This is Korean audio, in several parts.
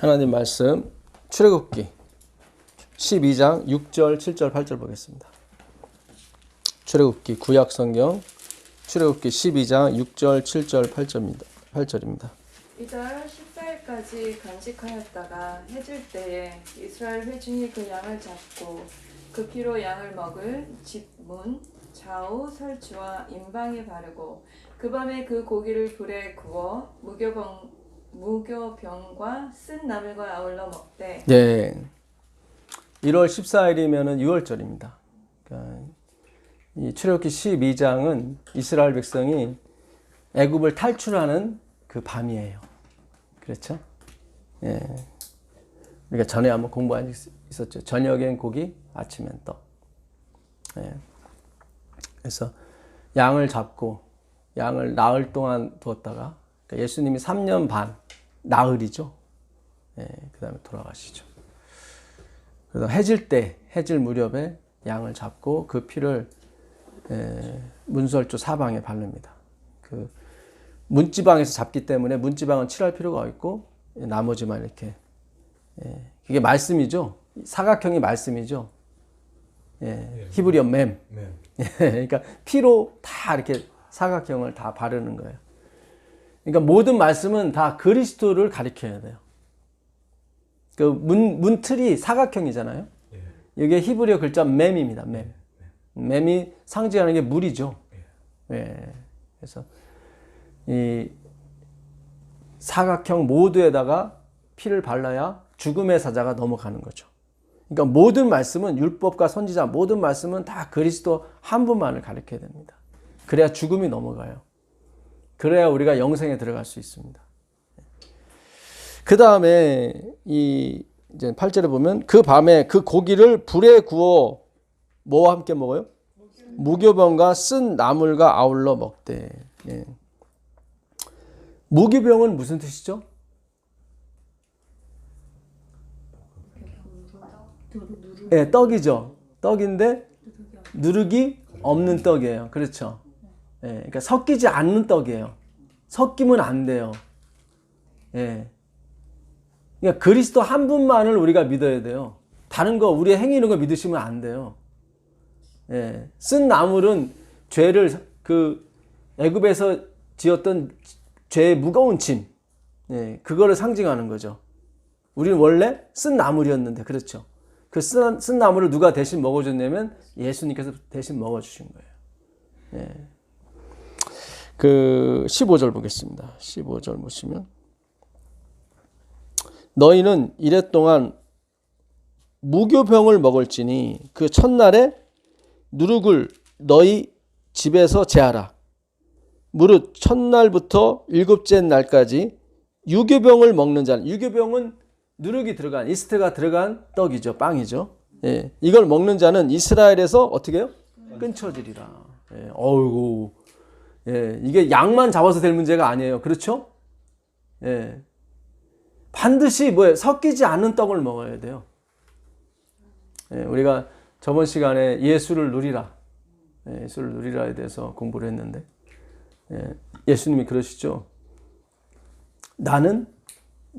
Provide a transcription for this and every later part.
하나님 말씀 출애굽기 12장 6절, 7절, 8절 보겠습니다. 출애굽기 구약 성경 출애굽기 12장 6절, 7절, 8절입니다. 이달 14일까지 간직하였다가 해질 때에 이스라엘 회중이 그 양을 잡고 그 피로 양을 먹을 집문, 좌우, 설주와 임방에 바르고 그 밤에 그 고기를 불에 구워 무교병과 쓴 나물과 아울러 먹되. 네, 1월 14일이면 6월절입니다. 그러니까 이 출애굽기 12장은 이스라엘 백성이 애굽을 탈출하는 그 밤이에요. 그렇죠? 예. 우리가 전에 한번 공부한 적 있었죠. 저녁엔 고기, 아침엔 떡. 예. 그래서 양을 잡고 양을 나흘 동안 두었다가 그러니까 예수님이 3년 반 나흘이죠. 예. 그 다음에 돌아가시죠. 그래서 해질 무렵에 양을 잡고 그 피를 문설주 사방에 바릅니다. 그 문지방에서 잡기 때문에 문지방은 칠할 필요가 있고 나머지만 이렇게 이게 말씀이죠. 사각형이 말씀이죠. 히브리어 맴. 그러니까 피로 다 이렇게 사각형을 다 바르는 거예요. 그러니까 모든 말씀은 다 그리스도를 가리켜야 돼요. 그 문틀이 사각형이잖아요. 이게 히브리어 글자 맴입니다. 맴. 맴이 상징하는 게 물이죠. 그래서 이 사각형 모두에다가 피를 발라야 죽음의 사자가 넘어가는 거죠. 그러니까 모든 말씀은 율법과 선지자 모든 말씀은 다 그리스도 한 분만을 가리켜야 됩니다. 그래야 죽음이 넘어가요. 그래야 우리가 영생에 들어갈 수 있습니다. 그 다음에 이제 8절에 보면 그 밤에 그 고기를 불에 구워 뭐와 함께 먹어요? 무교병과 쓴 나물과 아울러 먹되. 예. 무교병은 무슨 뜻이죠? 예, 떡이죠. 떡인데 누룩이 없는 떡이에요. 그렇죠. 예, 그러니까 섞이지 않는 떡이에요. 섞이면 안 돼요. 예. 그러니까 그리스도 한 분만을 우리가 믿어야 돼요. 다른 거 우리의 행위 이런 거 믿으시면 안 돼요. 예. 쓴 나물은 죄를 그 애굽에서 지었던 죄의 무거운 짐, 그거를 상징하는 거죠. 우리는 원래 쓴 나물이었는데, 그렇죠. 그 쓴 나물을 누가 대신 먹어줬냐면 예수님께서 대신 먹어주신 거예요. 그 15절 보겠습니다. 15절 보시면 너희는 이랫동안 무교병을 먹을지니 그 첫날에 누룩을 너희 집에서 제하라. 무릇 첫날부터 일곱째 날까지 유교병을 먹는 자는, 유교병은 누룩이 들어간, 이스트가 들어간 떡이죠. 빵이죠. 이걸 먹는 자는 이스라엘에서 어떻게 해요? 끊쳐지리라. 어이구. 이게 양만 잡아서 될 문제가 아니에요. 그렇죠? 반드시 뭐예요? 섞이지 않는 떡을 먹어야 돼요. 우리가 저번 시간에 예수를 누리라. 예수를 누리라에 대해서 공부를 했는데, 예수님이 그러시죠. 나는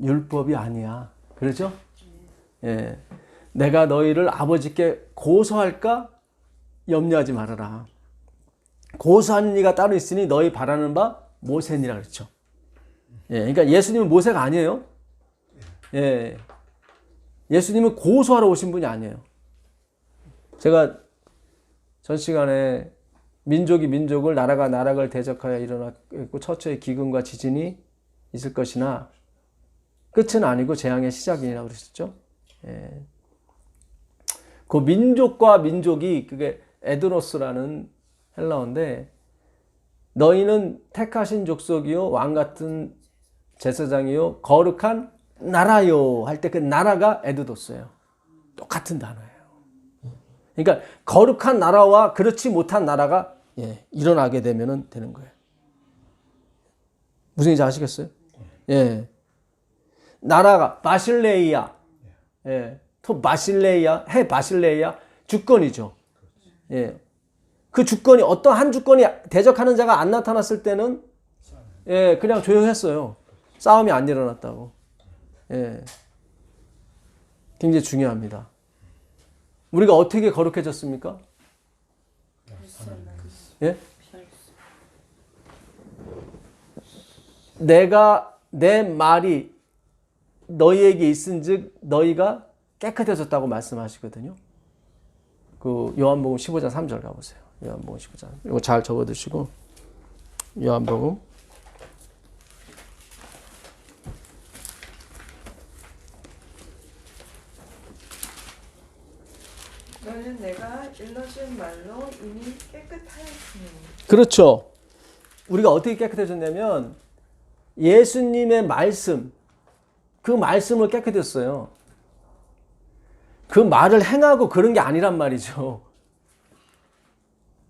율법이 아니야. 그렇죠? 내가 너희를 아버지께 고소할까? 염려하지 말아라. 고소하는 이가 따로 있으니 너희 바라는 바 모세니라 그렇죠. 그러니까 예수님은 모세가 아니에요. 예수님은 고소하러 오신 분이 아니에요. 제가 전 시간에 민족이 민족을, 나라가 나라를 대적하여 일어났고 처처의 기근과 지진이 있을 것이나 끝은 아니고 재앙의 시작이라고 그랬었죠. 그 민족과 민족이 그게 에드노스라는 헬라어인데, 너희는 택하신 족속이요 왕 같은 제사장이요 거룩한 나라요 할 때 그 나라가 에드노스예요. 똑같은 단어예요. 그러니까 거룩한 나라와 그렇지 못한 나라가 일어나게 되면 되는 거예요. 무슨 얘기인지 아시겠어요? 나라가 바실레이아, 토 바실레이아, 해 바실레이아 주권이죠. 그 주권이 어떤 한 주권이 대적하는 자가 안 나타났을 때는 그냥 조용했어요. 싸움이 안 일어났다고. 굉장히 중요합니다. 우리가 어떻게 거룩해졌습니까? 예? 내 말이 너희에게 있은즉 너희가 깨끗해졌다고 말씀하시거든요. 그 요한복음 15장 3절 가보세요. 요한복음 15장. 이거 잘 적어두시고 요한복음 너는 내가 일러준 말로 이미 깨끗하였으니. 그렇죠. 우리가 어떻게 깨끗해졌냐면 예수님의 말씀, 그 말씀을 깨끗했어요. 그 말을 행하고 그런 게 아니란 말이죠.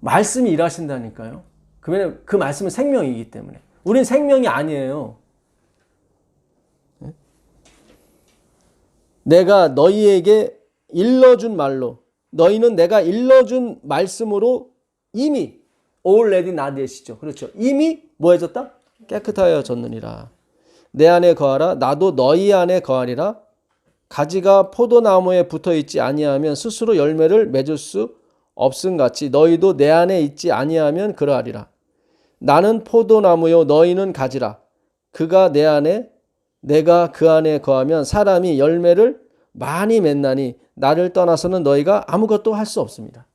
말씀이 일하신다니까요. 그 말씀은 생명이기 때문에. 우린 생명이 아니에요. 내가 너희에게 일러준 말로, 너희는 내가 일러준 말씀으로 이미 already not yet이죠. 그렇죠. 이미 뭐 해졌다? 깨끗하여졌느니라. 내 안에 거하라. 나도 너희 안에 거하리라. 가지가 포도나무에 붙어있지 아니하면 스스로 열매를 맺을 수 없음같이 너희도 내 안에 있지 아니하면 그러하리라. 나는 포도나무요 너희는 가지라. 그가 내 안에 내가 그 안에 거하면 사람이 열매를 많이 맺나니 나를 떠나서는 너희가 아무것도 할 수 없습니다.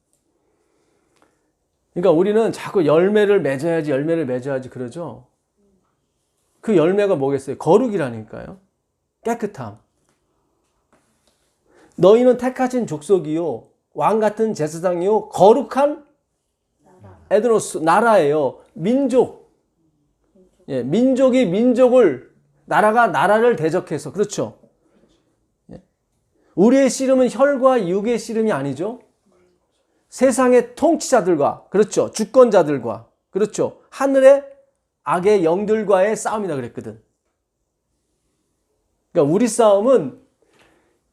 그러니까 우리는 자꾸 열매를 맺어야지 그러죠. 그 열매가 뭐겠어요? 거룩이라니까요. 깨끗함. 너희는 택하신 족속이요 왕같은 제사장이요 거룩한 에드노스 나라예요. 민족. 예, 민족이 민족을 나라가 나라를 대적해서 그렇죠. 예. 우리의 씨름은 혈과 육의 씨름이 아니죠. 세상의 통치자들과 그렇죠. 주권자들과 그렇죠. 하늘의 악의 영들과의 싸움이다 그랬거든. 그러니까 우리 싸움은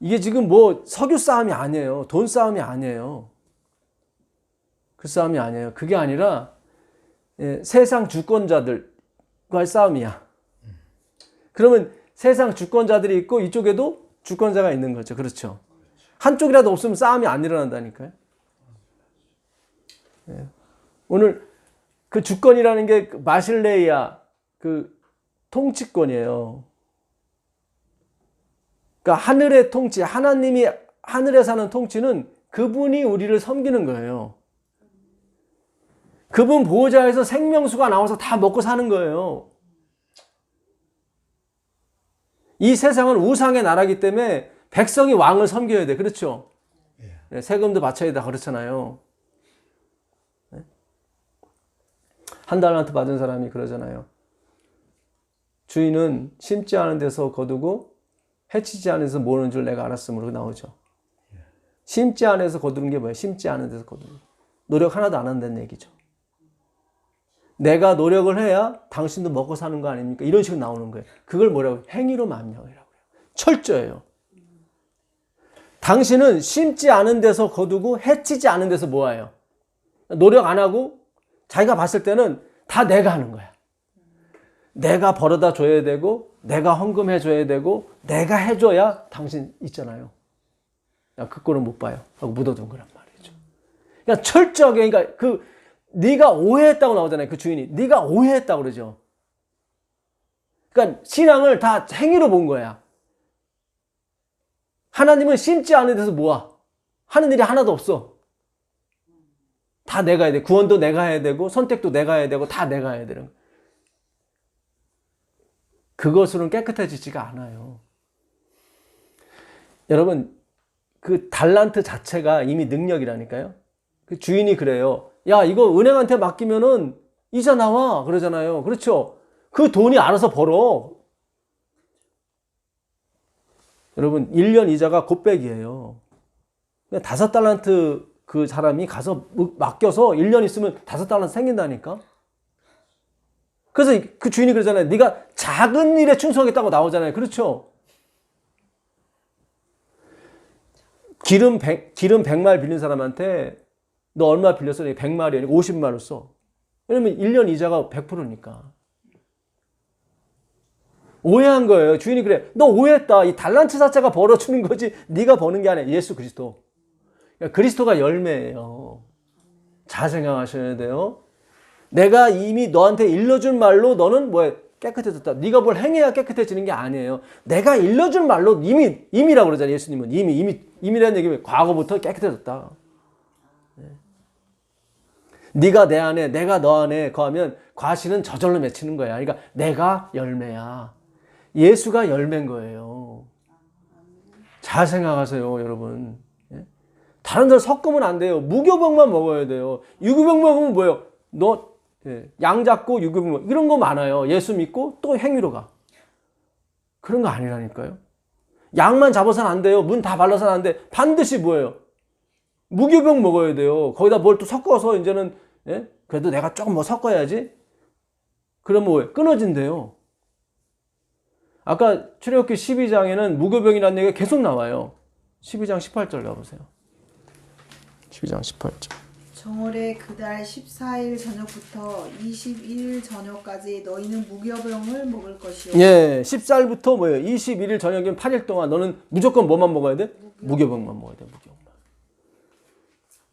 이게 지금 뭐 석유 싸움이 아니에요. 돈 싸움이 아니에요. 그 싸움이 아니에요. 그게 아니라 세상 주권자들과의 싸움이야. 그러면 세상 주권자들이 있고 이쪽에도 주권자가 있는 거죠. 그렇죠. 한쪽이라도 없으면 싸움이 안 일어난다니까요. 오늘 그 주권이라는 게 마실레이아 그 통치권이에요. 그러니까 하늘의 통치, 하나님이 하늘에 사는 통치는 그분이 우리를 섬기는 거예요. 그분 보호자에서 생명수가 나와서 다 먹고 사는 거예요. 이 세상은 우상의 나라이기 때문에 백성이 왕을 섬겨야 돼. 그렇죠? 네, 세금도 바쳐야 돼. 그렇잖아요. 네? 한 달란트 받은 사람이 그러잖아요. 주인은 심지 않은 데서 거두고 해치지 않은 데서 모으는 줄 내가 알았으므로 나오죠. 심지 않은 데서 거두는 게 뭐예요? 심지 않은 데서 거두는 거. 노력 하나도 안 한다는 얘기죠. 내가 노력을 해야 당신도 먹고 사는 거 아닙니까? 이런 식으로 나오는 거예요. 그걸 뭐라고 해요? 행위로 만명이라고 해요. 철저해요. 당신은 심지 않은 데서 거두고 해치지 않은 데서 모아요. 노력 안 하고 자기가 봤을 때는 다 내가 하는 거야. 내가 벌어다 줘야 되고 내가 헌금해 줘야 되고 내가 해줘야 당신 있잖아요. 야, 그 꼴은 못 봐요 하고 묻어둔 거란 말이죠. 그러니까 철저하게 그러니까 네가 오해했다고 나오잖아요. 그 주인이 네가 오해했다고 그러죠. 그러니까 신앙을 다 행위로 본 거야. 하나님은 심지 않은 데서 모아. 하는 일이 하나도 없어. 다 내가 해야 돼. 구원도 내가 해야 되고 선택도 내가 해야 되고 다 내가 해야 되는 거야. 그것으로는 깨끗해지지가 않아요. 여러분 그 달란트 자체가 이미 능력이라니까요. 그 주인이 그래요. 야 이거 은행한테 맡기면은 이자 나와 그러잖아요. 그렇죠. 그 돈이 알아서 벌어. 여러분 1년 이자가 곱백이에요. 5달란트 그 사람이 가서 맡겨서 1년 있으면 5달란트 생긴다니까. 그래서 그 주인이 그러잖아요. 네가 작은 일에 충성했다고 나오잖아요. 그렇죠. 기름 100말 빌린 사람한테 너 얼마 빌렸어? 100말이 아니고 50말을 써. 왜냐면 1년 이자가 100%니까. 오해한 거예요. 주인이 그래. 너 오해했다. 이 달란트 자체가 벌어주는 거지. 네가 버는 게 아니야. 예수 그리스도. 그러니까 그리스도가 열매예요. 잘 생각하셔야 돼요. 내가 이미 너한테 일러준 말로 너는 뭐야? 깨끗해졌다. 네가 뭘 행해야 깨끗해지는 게 아니에요. 내가 일러준 말로 이미라고 그러잖아요. 예수님은 이미라는 얘기는 과거부터 깨끗해졌다. 네가 내 안에, 내가 너 안에 거하면 과실은 저절로 맺히는 거야. 그러니까 내가 열매야. 예수가 열매인 거예요. 잘 생각하세요, 여러분. 다른 데를 섞으면 안 돼요. 무교병만 먹어야 돼요. 유교병 먹으면 뭐예요? 너 양 잡고 유교병 먹 이런 거 많아요. 예수 믿고 또 행위로 가. 그런 거 아니라니까요. 양만 잡아서는 안 돼요. 문 다 발라서는 안 돼. 반드시 뭐예요? 무교병 먹어야 돼요. 거기다 뭘 또 섞어서 이제는 그래도 내가 조금 뭐 섞어야지. 그러면 뭐예요? 끊어진대요. 아까 출애굽기 12장에는 무교병이라는 얘기가 계속 나와요. 12장 18절 가보세요. 12장 18절. 정월의 그달 14일 저녁부터 21일 저녁까지 너희는 무교병을 먹을 것이요. 예, 14일부터 뭐예요? 21일 저녁이면 8일 동안 너는 무조건 뭐만 먹어야 돼? 무교병만 먹어야 돼. 무교병만.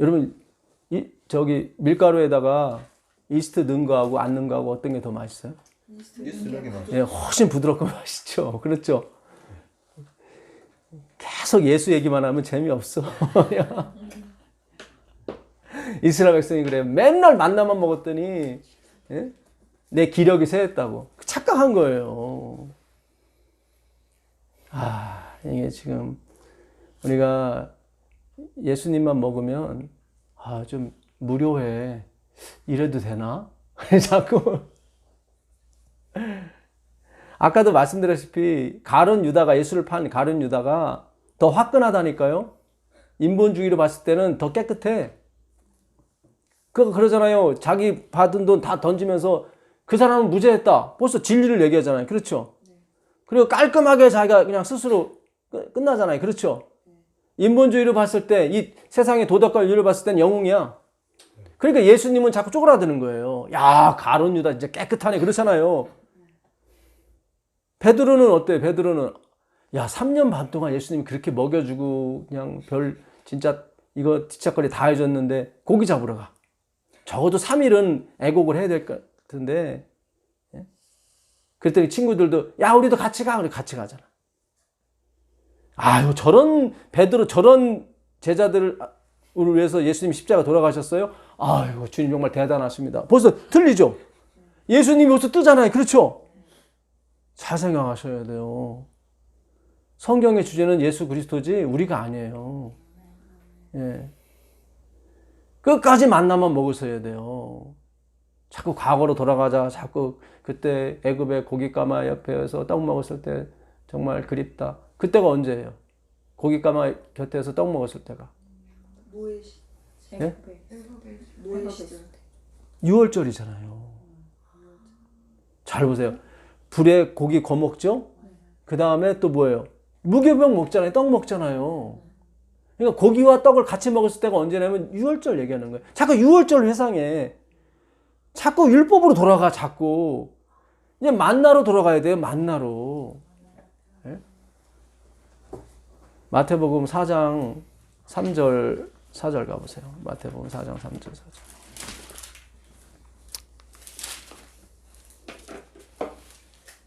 여러분, 저기 밀가루에다가 이스트 넣은 거하고 안 넣은 거하고 어떤 게 더 맛있어요? 이스트 넣은 게 맛있어요. 예, 훨씬 부드럽고 맛있죠. 그렇죠? 계속 예수 얘기만 하면 재미없어. 이스라엘 백성이 그래요. 맨날 만나만 먹었더니 내 기력이 쇠했다고. 착각한 거예요. 이게 지금 우리가 예수님만 먹으면 좀 무료해. 이래도 되나? 자꾸 아까도 말씀드렸다시피 가룟 유다가 예수를 판 가룟 유다가 더 화끈하다니까요. 인본주의로 봤을 때는 더 깨끗해. 그러잖아요. 자기 받은 돈 다 던지면서 그 사람은 무죄했다. 벌써 진리를 얘기하잖아요. 그렇죠? 그리고 깔끔하게 자기가 그냥 스스로 끝나잖아요. 그렇죠? 인본주의로 봤을 때 이 세상의 도덕과 윤리를 봤을 땐 영웅이야. 그러니까 예수님은 자꾸 쪼그라드는 거예요. 야, 가룟 유다 진짜 깨끗하네. 그렇잖아요. 베드로는 어때? 베드로는 3년 반 동안 예수님이 그렇게 먹여주고 그냥 진짜 이거 뒤짝거리 다 해줬는데 고기 잡으러 가. 적어도 3일은 애곡을 해야 될 것 같은데. 그랬더니 친구들도 우리도 같이 가. 우리 같이 가잖아. 저런 베드로 저런 제자들을 위해서 예수님이 십자가 돌아가셨어요? 주님 정말 대단하십니다. 벌써 틀리죠? 예수님이 벌써 뜨잖아요. 그렇죠? 잘 생각하셔야 돼요. 성경의 주제는 예수 그리스도지 우리가 아니에요. 예. 끝까지 만나만 먹으셔야 돼요. 자꾸 과거로 돌아가자. 자꾸 그때 애굽의 고깃가마 옆에서 떡 먹었을 때 정말 그립다. 그때가 언제예요? 고깃가마 곁에서 떡 먹었을 때가. 예? 6월절이잖아요. 잘 보세요. 불에 고기 구워 먹죠? 그 다음에 또 뭐예요? 무교병 먹잖아요. 떡 먹잖아요. 그러니까 고기와 떡을 같이 먹었을 때가 언제냐면 6월절 얘기하는 거예요. 자꾸 6월절 회상해. 자꾸 율법으로 돌아가. 자꾸 이제 만나로 돌아가야 돼요. 만나로. 네? 마태복음 4장 3절 4절 가보세요. 마태복음 4장 3절 4절.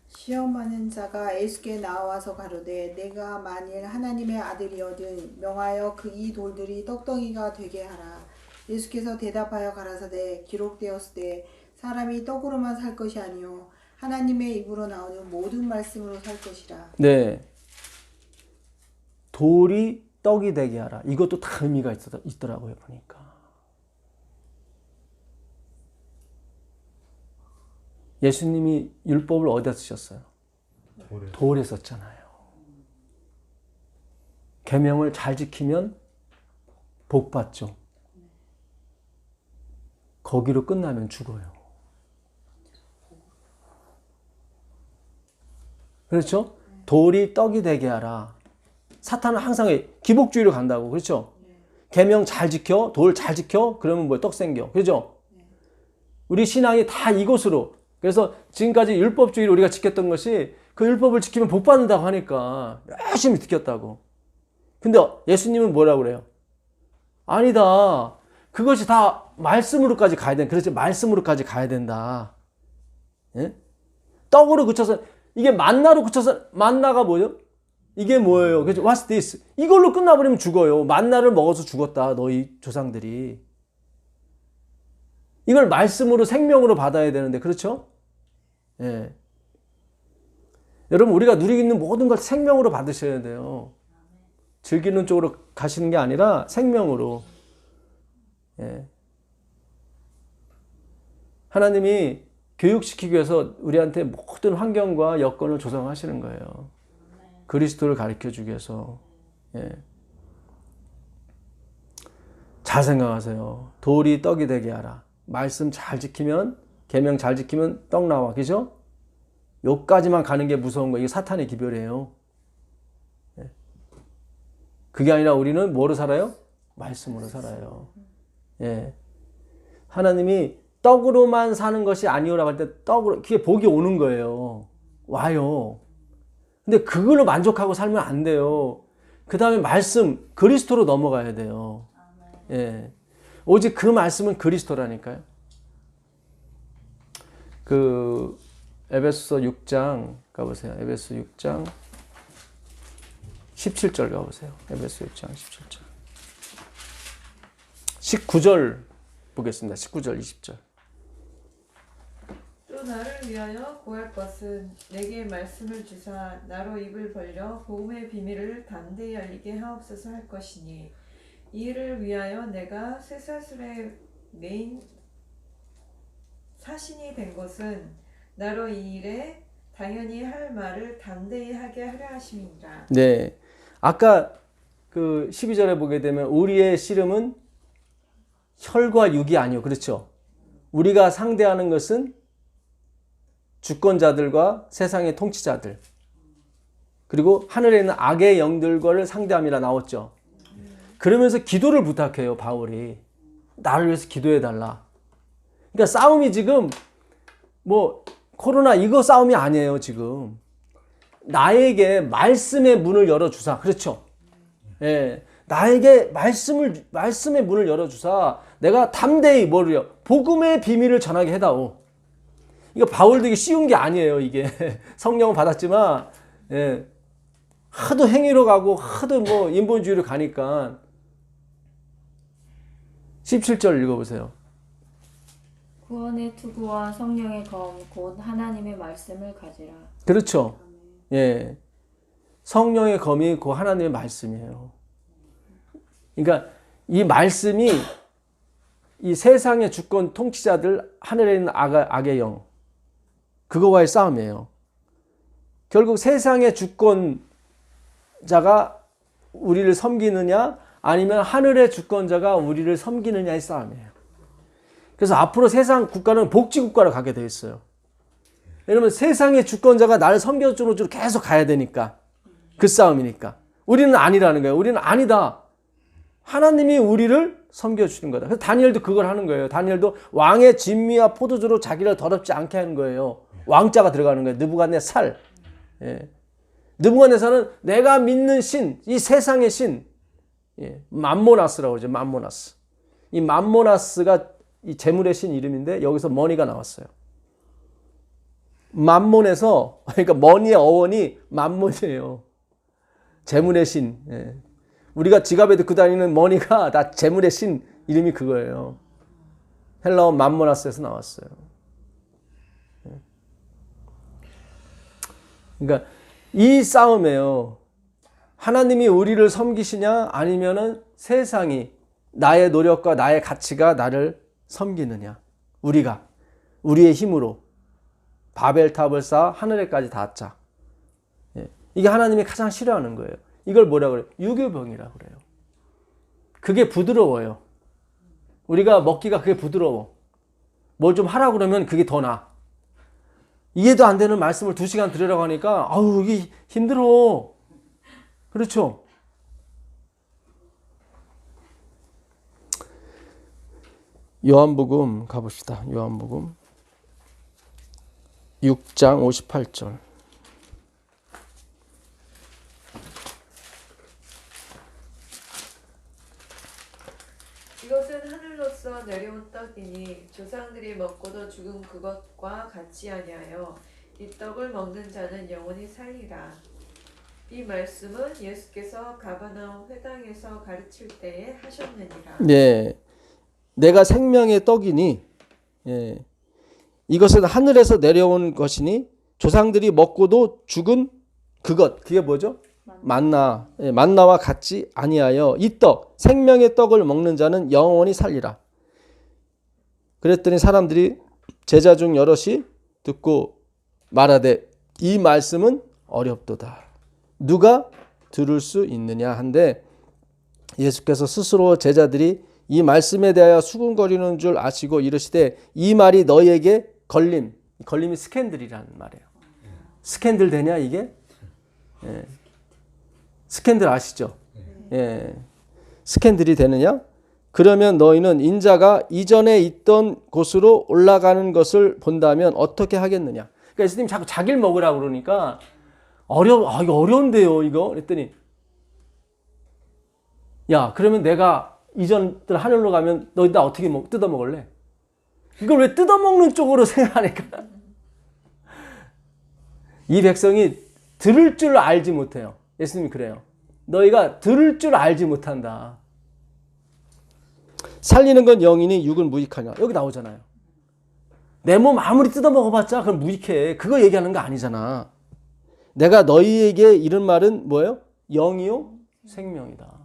시험하는 자가 예수께 나와서 가로되 내가 만일 하나님의 아들이거든 명하여 그 이 돌들이 떡덩이가 되게 하라. 예수께서 대답하여 가라사대 기록되었으되 사람이 떡으로만 살 것이 아니요 하나님의 입으로 나오는 모든 말씀으로 살 것이라. 네. 돌이 떡이 되게 하라. 이것도 다 의미가 있더라고요. 보니까. 예수님이 율법을 어디다 쓰셨어요? 돌에 썼잖아요. 계명을 잘 지키면 복 받죠. 거기로 끝나면 죽어요. 그렇죠? 돌이 떡이 되게 하라. 사탄은 항상 기복주의로 간다고. 그렇죠? 계명 잘 지켜, 돌 잘 지켜, 그러면 떡 생겨. 그렇죠? 우리 신앙이 다 이것으로. 그래서 지금까지 율법주의를 우리가 지켰던 것이 그 율법을 지키면 복 받는다고 하니까 열심히 지켰다고. 근데 예수님은 뭐라고 그래요? 아니다. 그것이 다 말씀으로까지 가야 된다. 그렇지, 말씀으로까지 가야 된다. 예? 떡으로 그쳐서, 이게 만나로 그쳐서, 만나가 뭐예요? 이게 뭐예요? 그죠? What's this? 이걸로 끝나버리면 죽어요. 만나를 먹어서 죽었다, 너희 조상들이. 이걸 말씀으로 생명으로 받아야 되는데, 그렇죠? 예. 여러분, 우리가 누리고 있는 모든 걸 생명으로 받으셔야 돼요. 즐기는 쪽으로 가시는 게 아니라 생명으로. 예. 하나님이 교육시키기 위해서 우리한테 모든 환경과 여건을 조성하시는 거예요. 그리스도를 가르쳐주기 위해서. 예. 잘 생각하세요. 돌이 떡이 되게 하라. 말씀 잘 지키면, 계명 잘 지키면 떡 나와. 그죠? 요까지만 가는 게 무서운 거예요. 이게 사탄의 기별이에요. 예. 그게 아니라 우리는 뭐로 살아요? 말씀으로 살아요. 예. 하나님이 떡으로만 사는 것이 아니오라고 할 때 떡으로, 그게 복이 오는 거예요. 와요. 근데 그걸로 만족하고 살면 안 돼요. 그 다음에 말씀, 그리스도로 넘어가야 돼요. 예. 오직 그 말씀은 그리스도라니까요. 그, 에베소 6장 가보세요. 에베소 6장 17절 가보세요. 에베소 6장 17절. 19절 보겠습니다. 19절, 20절. 또 나를 위하여 구할 것은 내게 말씀을 주사 나로 입을 벌려 복음의 비밀을 담대히 알리게 하옵소서 할 것이니 이를 위하여 내가 쇠사슬의 메인 사신이 된 것은 나로 이 일에 당연히 할 말을 담대히 하게 하려 하심이니라. 네. 아까 그 12절에 보게 되면 우리의 씨름은 혈과 육이 아니요. 그렇죠? 우리가 상대하는 것은 주권자들과 세상의 통치자들, 그리고 하늘에 있는 악의 영들과를 상대함이라 나왔죠. 그러면서 기도를 부탁해요, 바울이. 나를 위해서 기도해달라. 그러니까 싸움이 지금 뭐 코로나 이거 싸움이 아니에요, 지금. 나에게 말씀의 문을 열어주사. 그렇죠? 예. 나에게 말씀의 문을 열어주사. 내가 담대히 뭐를요? 복음의 비밀을 전하게 해다오. 이거 바울도 이게 쉬운 게 아니에요, 이게. 성령을 받았지만, 예. 하도 행위로 가고, 하도 뭐 인본주의로 가니까. 17절 읽어보세요. 구원의 투구와 성령의 검 곧 하나님의 말씀을 가지라. 그렇죠. 예. 성령의 검이 그 하나님의 말씀이에요. 그러니까 이 말씀이 이 세상의 주권 통치자들, 하늘에 있는 악의 영, 그거와의 싸움이에요. 결국 세상의 주권자가 우리를 섬기느냐 아니면 하늘의 주권자가 우리를 섬기느냐의 싸움이에요. 그래서 앞으로 세상 국가는 복지국가로 가게 돼 있어요. 왜냐면 세상의 주권자가 나를 섬겨주는 쪽으로 계속 가야 되니까. 그 싸움이니까. 우리는 아니라는 거예요. 우리는 아니다. 하나님이 우리를 섬겨주는 거다. 그래서 다니엘도 그걸 하는 거예요. 다니엘도 왕의 진미와 포도주로 자기를 더럽지 않게 하는 거예요. 왕자가 들어가는 거예요. 느부갓네살. 예. 느부갓네살은 내가 믿는 신, 이 세상의 신, 예. 맘모나스라고 그러죠. 맘모나스. 이 맘모나스가 이 재물의 신 이름인데 여기서 머니가 나왔어요. 맘몬에서, 그러니까 머니의 어원이 맘몬이에요. 재물의 신. 예. 우리가 지갑에 넣고 다니는 머니가 다 재물의 신 이름이 그거예요. 헬라어 맘모나스에서 나왔어요. 예. 그러니까 이 싸움이에요. 하나님이 우리를 섬기시냐 아니면은 세상이 나의 노력과 나의 가치가 나를 섬기느냐. 우리가 우리의 힘으로 바벨탑을 쌓아 하늘에까지 닿자. 예. 이게 하나님이 가장 싫어하는 거예요. 이걸 뭐라 그래요? 유교병이라고 그래요. 그게 부드러워요. 우리가 먹기가 그게 부드러워. 뭘 좀 하라고 그러면 그게 더 나아. 이해도 안 되는 말씀을 2시간 들으라고 하니까 아우 이게 힘들어. 그렇죠? 요한복음 가봅시다. 요한복음 6장 58절. 이것은 하늘로서 내려온 떡이니 조상들이 먹고도 죽은 그것과 같지 아니하여 이 떡을 먹는 자는 영원히 살리라. 이 말씀은 예수께서 가버나움 회당에서 가르칠 때에 하셨느니라. 예, 내가 생명의 떡이니, 예, 이것은 하늘에서 내려온 것이니 조상들이 먹고도 죽은 그것, 그게 뭐죠? 만나, 예, 만나와 같지 아니하여 이 떡, 생명의 떡을 먹는 자는 영원히 살리라. 그랬더니 사람들이 제자 중 여럿이 듣고 말하되 이 말씀은 어렵도다. 누가 들을 수 있느냐 한데 예수께서 스스로 제자들이 이 말씀에 대하여 수군거리는 줄 아시고 이르시되 이 말이 너희에게 걸림이 스캔들이라는 말이에요. 스캔들 되냐 이게? 예. 스캔들 아시죠? 예. 스캔들이 되느냐? 그러면 너희는 인자가 이전에 있던 곳으로 올라가는 것을 본다면 어떻게 하겠느냐? 그러니까 예수님 자꾸 자기를 먹으라고 그러니까 이거 어려운데요, 이거. 그랬더니 야, 그러면 내가 이전들 하늘로 가면 너희 나 어떻게 뜯어 먹을래? 이걸 왜 뜯어 먹는 쪽으로 생각하니까 이 백성이 들을 줄 알지 못해요. 예수님이 그래요. 너희가 들을 줄 알지 못한다. 살리는 건 영이니 육은 무익하냐. 여기 나오잖아요. 내 몸 아무리 뜯어 먹어봤자 그럼 무익해. 그거 얘기하는 거 아니잖아. 내가 너희에게 이른 말은 뭐예요? 영이요? 생명이다.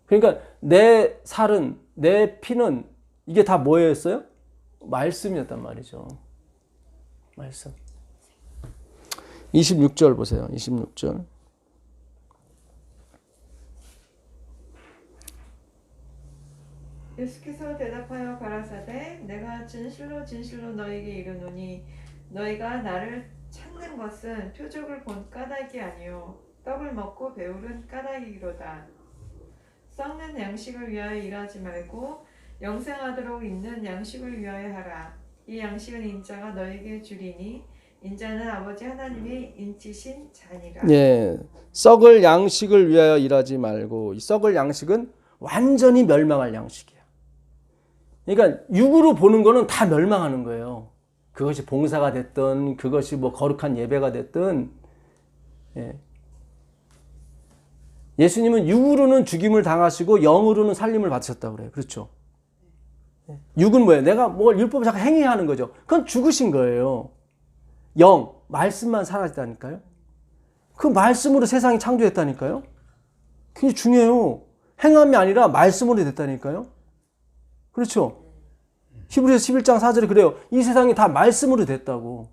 그러니까 내 살은, 내 피는 이게 다 뭐였어요? 말씀이었단 말이죠. 말씀. 26절 보세요. 26절. 예수께서 대답하여 가라사대 내가 진실로 진실로 너희에게 이르노니 너희가 나를 찾는 것은 표적을 본 까닭이 아니요 떡을 먹고 배부른 까닭이로다. 썩는 양식을 위하여 일하지 말고 영생하도록 있는 양식을 위하여 하라. 이 양식은 인자가 너희에게 주리니 인자는 아버지 하나님의 인치신 자니라. 예, 썩을 양식을 위하여 일하지 말고 이 썩을 양식은 완전히 멸망할 양식이야. 그러니까 육으로 보는 거는 다 멸망하는 거예요. 그것이 봉사가 됐든 그것이 뭐 거룩한 예배가 됐든. 예. 예수님은 육으로는 죽임을 당하시고 영으로는 살림을 받으셨다고 그래요. 그렇죠? 예. 육은 뭐예요? 내가 뭘 율법을 자꾸 행위하는 거죠. 그건 죽으신 거예요. 영, 말씀만 살아있다니까요. 그 말씀으로 세상이 창조했다니까요. 굉장히 중요해요. 행함이 아니라 말씀으로 됐다니까요. 그렇죠? 히브리서 11장 4절에 그래요. 이 세상이 다 말씀으로 됐다고.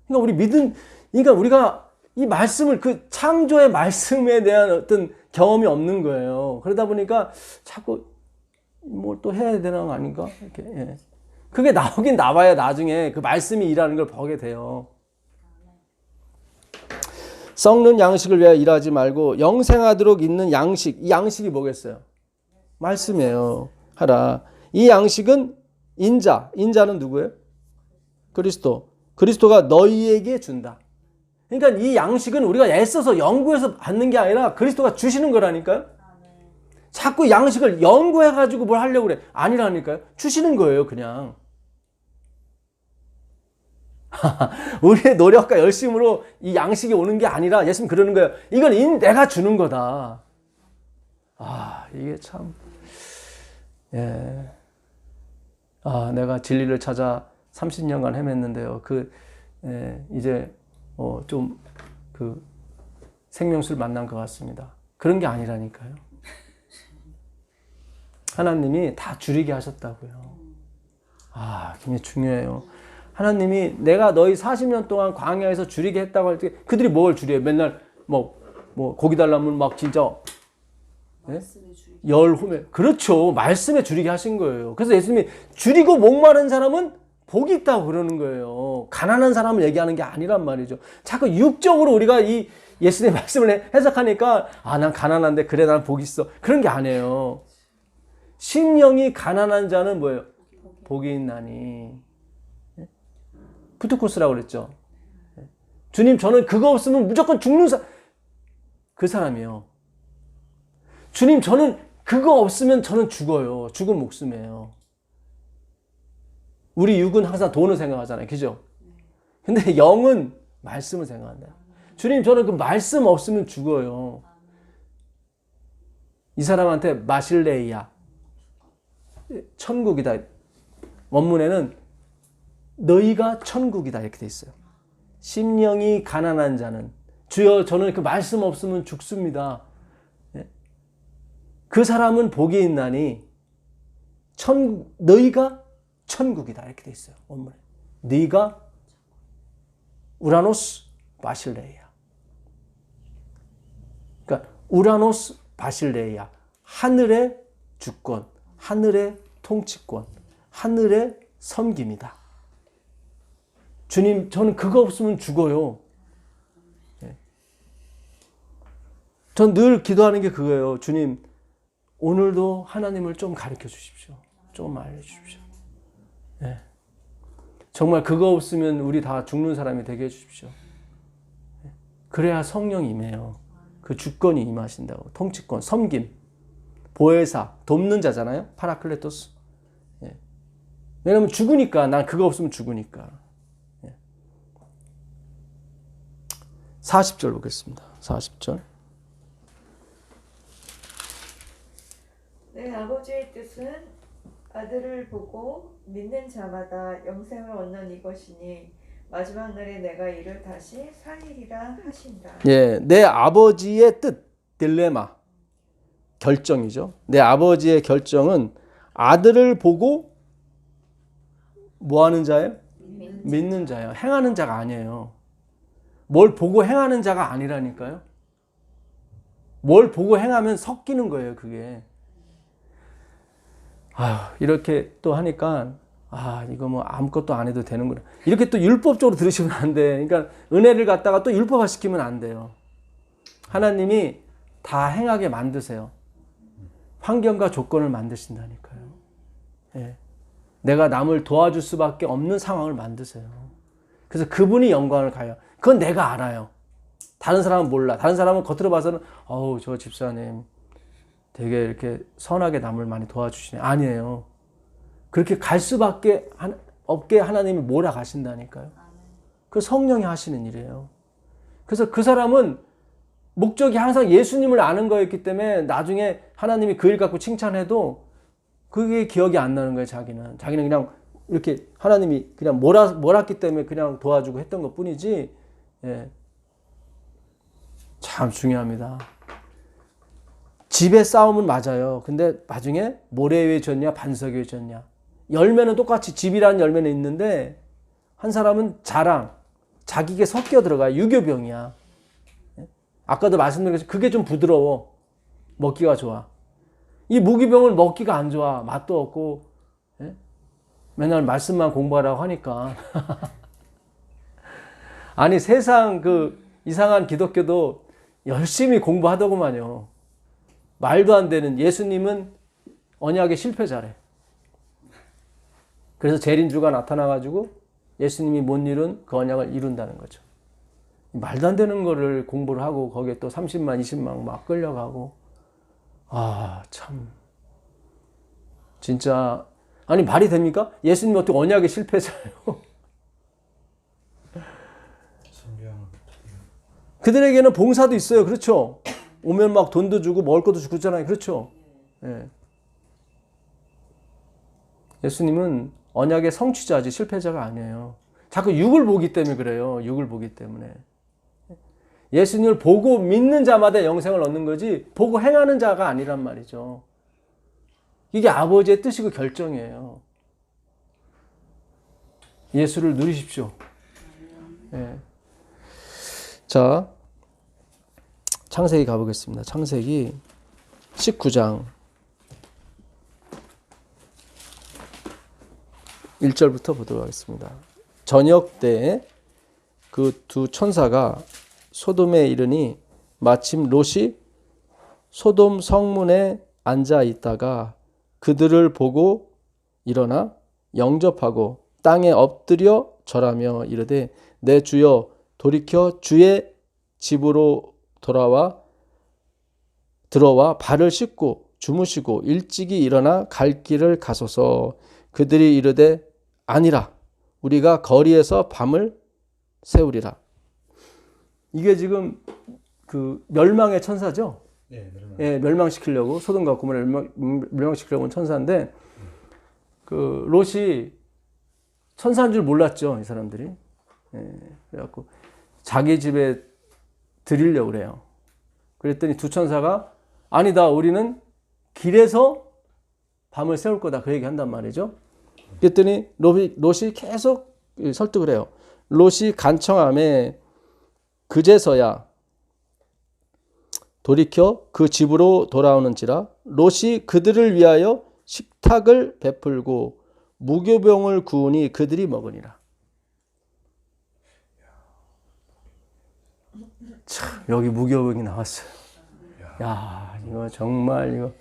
그러니까 우리가 이 말씀을 그 창조의 말씀에 대한 어떤 경험이 없는 거예요. 그러다 보니까 자꾸 뭘 또 해야 되는 거 아닌가? 이렇게. 예. 그게 나오긴 나와야 나중에 그 말씀이 일하는 걸 보게 돼요. 썩는 양식을 위하여 일하지 말고 영생하도록 있는 양식. 이 양식이 뭐겠어요? 말씀이에요. 하라. 이 양식은 인자는 누구예요? 그리스도가 너희에게 준다. 그러니까 이 양식은 우리가 애써서 연구해서 받는 게 아니라 그리스도가 주시는 거라니까요. 자꾸 양식을 연구해가지고 뭘 하려고 그래. 아니라니까요. 주시는 거예요, 그냥. 우리의 노력과 열심으로 이 양식이 오는 게 아니라 예수님 그러는 거예요. 이건 내가 주는 거다. 이게 참. 예. 내가 진리를 찾아 30년간 헤맸는데요. 이제 좀 생명수를 만난 것 같습니다. 그런 게 아니라니까요. 하나님이 다 줄이게 하셨다고요. 굉장히 중요해요. 하나님이 내가 너희 40년 동안 광야에서 줄이게 했다고 할 때 그들이 뭘 줄여요? 맨날 뭐 고기 달라면 막 진짜 네? 열후매. 그렇죠. 말씀에 줄이게 하신 거예요. 그래서 예수님이 줄이고 목마른 사람은 복이 있다고 그러는 거예요. 가난한 사람을 얘기하는 게 아니란 말이죠. 자꾸 육적으로 우리가 이 예수님의 말씀을 해석하니까 난 가난한데 그래 난 복이 있어. 그런 게 아니에요. 심령이 가난한 자는 뭐예요? 복이 있나니. 부트코스라고 그랬죠. 주님 저는 그거 없으면 무조건 죽는 그 사람이에요. 주님 저는 그거 없으면 저는 죽어요. 죽은 목숨이에요. 우리 육은 항상 돈을 생각하잖아요. 그죠? 근데 영은 말씀을 생각한다. 주님, 저는 그 말씀 없으면 죽어요. 이 사람한테 마실레이야. 천국이다. 원문에는 너희가 천국이다 이렇게 돼 있어요. 심령이 가난한 자는 주여 저는 그 말씀 없으면 죽습니다. 그 사람은 복이 있나니 너희가 천국이다 이렇게 돼 있어요. 원문에. 너희가 우라노스 바실레이야. 그러니까 우라노스 바실레이야. 하늘의 주권, 하늘의 통치권, 하늘의 섬김이다. 주님, 저는 그거 없으면 죽어요. 전 늘 기도하는 게 그거예요. 주님, 오늘도 하나님을 좀 가르쳐 주십시오. 좀 알려주십시오. 네. 정말 그거 없으면 우리 다 죽는 사람이 되게 해주십시오. 그래야 성령이 임해요. 그 주권이 임하신다고. 통치권, 섬김, 보혜사, 돕는 자잖아요. 파라클레토스. 예. 왜냐면 죽으니까, 난 그거 없으면 죽으니까. 예. 40절 보겠습니다. 40절. 내 아버지의 뜻은 아들을 보고 믿는 자마다 영생을 얻는 이것이니 마지막 날에 내가 이를 다시 살리리라 하신다. 예, 내 아버지의 뜻, 딜레마, 결정이죠. 내 아버지의 결정은 아들을 보고 뭐 하는 자예요? 믿는 자예요. 행하는 자가 아니에요. 뭘 보고 행하는 자가 아니라니까요. 뭘 보고 행하면 섞이는 거예요, 그게. 이렇게 또 하니까 이거 뭐 아무것도 안 해도 되는구나. 이렇게 또 율법적으로 들으시면 안 돼. 그러니까 은혜를 갖다가 또 율법화 시키면 안 돼요. 하나님이 다 행하게 만드세요. 환경과 조건을 만드신다니까요. 예. 내가 남을 도와줄 수밖에 없는 상황을 만드세요. 그래서 그분이 영광을 가요. 그건 내가 알아요. 다른 사람은 몰라. 다른 사람은 겉으로 봐서는 저 집사님 되게 이렇게 선하게 남을 많이 도와주시네. 아니에요. 그렇게 갈 수밖에 없게 하나님이 몰아가신다니까요. 그 성령이 하시는 일이에요. 그래서 그 사람은 목적이 항상 예수님을 아는 거였기 때문에 나중에 하나님이 그 일 갖고 칭찬해도 그게 기억이 안 나는 거예요. 자기는 그냥 이렇게 하나님이 그냥 몰았기 때문에 그냥 도와주고 했던 것 뿐이지. 예. 참 중요합니다. 집의 싸움은 맞아요. 근데 나중에 모래 위에 졌냐 반석 위에 졌냐. 열매는 똑같이 집이라는 열매는 있는데 한 사람은 자랑, 자기게 섞여 들어가요. 유교병이야. 아까도 말씀드렸지만 그게 좀 부드러워. 먹기가 좋아. 이 무기병은 먹기가 안 좋아. 맛도 없고 맨날 말씀만 공부하라고 하니까. 아니 세상 그 이상한 기독교도 열심히 공부하더구만요. 말도 안 되는. 예수님은 언약의 실패자래. 그래서 재림주가 나타나가지고 예수님이 못 이룬 그 언약을 이룬다는 거죠. 말도 안 되는 거를 공부를 하고 거기에 또 30만 20만 막 끌려가고. 참 진짜 아니 말이 됩니까? 예수님 어떻게 언약의 실패자예요? 그들에게는 봉사도 있어요. 그렇죠? 오면 막 돈도 주고 먹을 것도 주고 그러잖아요. 그렇죠? 예. 예수님은 언약의 성취자지 실패자가 아니에요. 자꾸 육을 보기 때문에 그래요. 육을 보기 때문에. 예수님을 보고 믿는 자마다 영생을 얻는 거지 보고 행하는 자가 아니란 말이죠. 이게 아버지의 뜻이고 결정이에요. 예수를 누리십시오. 예. 자, 창세기 가보겠습니다. 창세기 19장 1절부터 보도록 하겠습니다. 저녁 때에 그 두 천사가 소돔에 이르니 마침 롯이 소돔 성문에 앉아 있다가 그들을 보고 일어나 영접하고 땅에 엎드려 절하며 이르되 내 주여 돌이켜 주의 집으로 들어와 발을 씻고 주무시고 일찍이 일어나 갈 길을 가소서. 그들이 이르되 아니라 우리가 거리에서 밤을 새우리라. 이게 지금 그 멸망의 천사죠. 네, 예, 멸망시키려고 소돔과 고모라를 멸망시키려고 온 천사인데 그 롯이 천사인 줄 몰랐죠, 이 사람들이. 예, 그래갖고 자기 집에 들이려고 그래요. 그랬더니 두 천사가 아니다, 우리는 길에서 밤을 세울 거다, 그 얘기 한단 말이죠. 그랬더니 롯이 계속 설득을 해요. 롯이 간청함에 그제서야 돌이켜 그 집으로 돌아오는지라. 롯이 그들을 위하여 식탁을 베풀고 무교병을 구우니 그들이 먹으니라. 참, 여기 무교병이 나왔어요. 야, 이거 정말 이거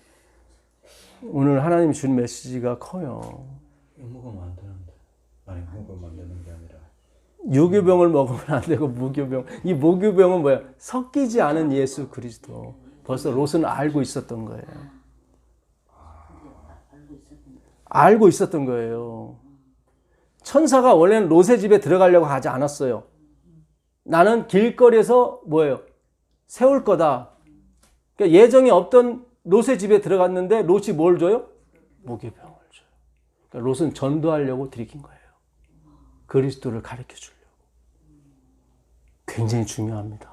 오늘 하나님이 준 메시지가 커요. 이거 먹으면 안 되는데. 아니, 먹으면 안 되는 게 아니라. 유교병을 먹으면 안 되고 무교병. 이 무교병은 뭐야? 섞이지 않은 예수 그리스도. 벌써 롯은 알고 있었던 거예요. 알고 있었던 거예요. 천사가 원래는 롯의 집에 들어가려고 하지 않았어요. 나는 길거리에서 뭐예요? 세울 거다. 그러니까 예정이 없던 롯의 집에 들어갔는데 롯이 뭘 줘요? 무교병을 줘요. 그러니까 롯은 전도하려고 들이킨 거예요. 그리스도를 가르쳐 주려고. 굉장히 중요합니다.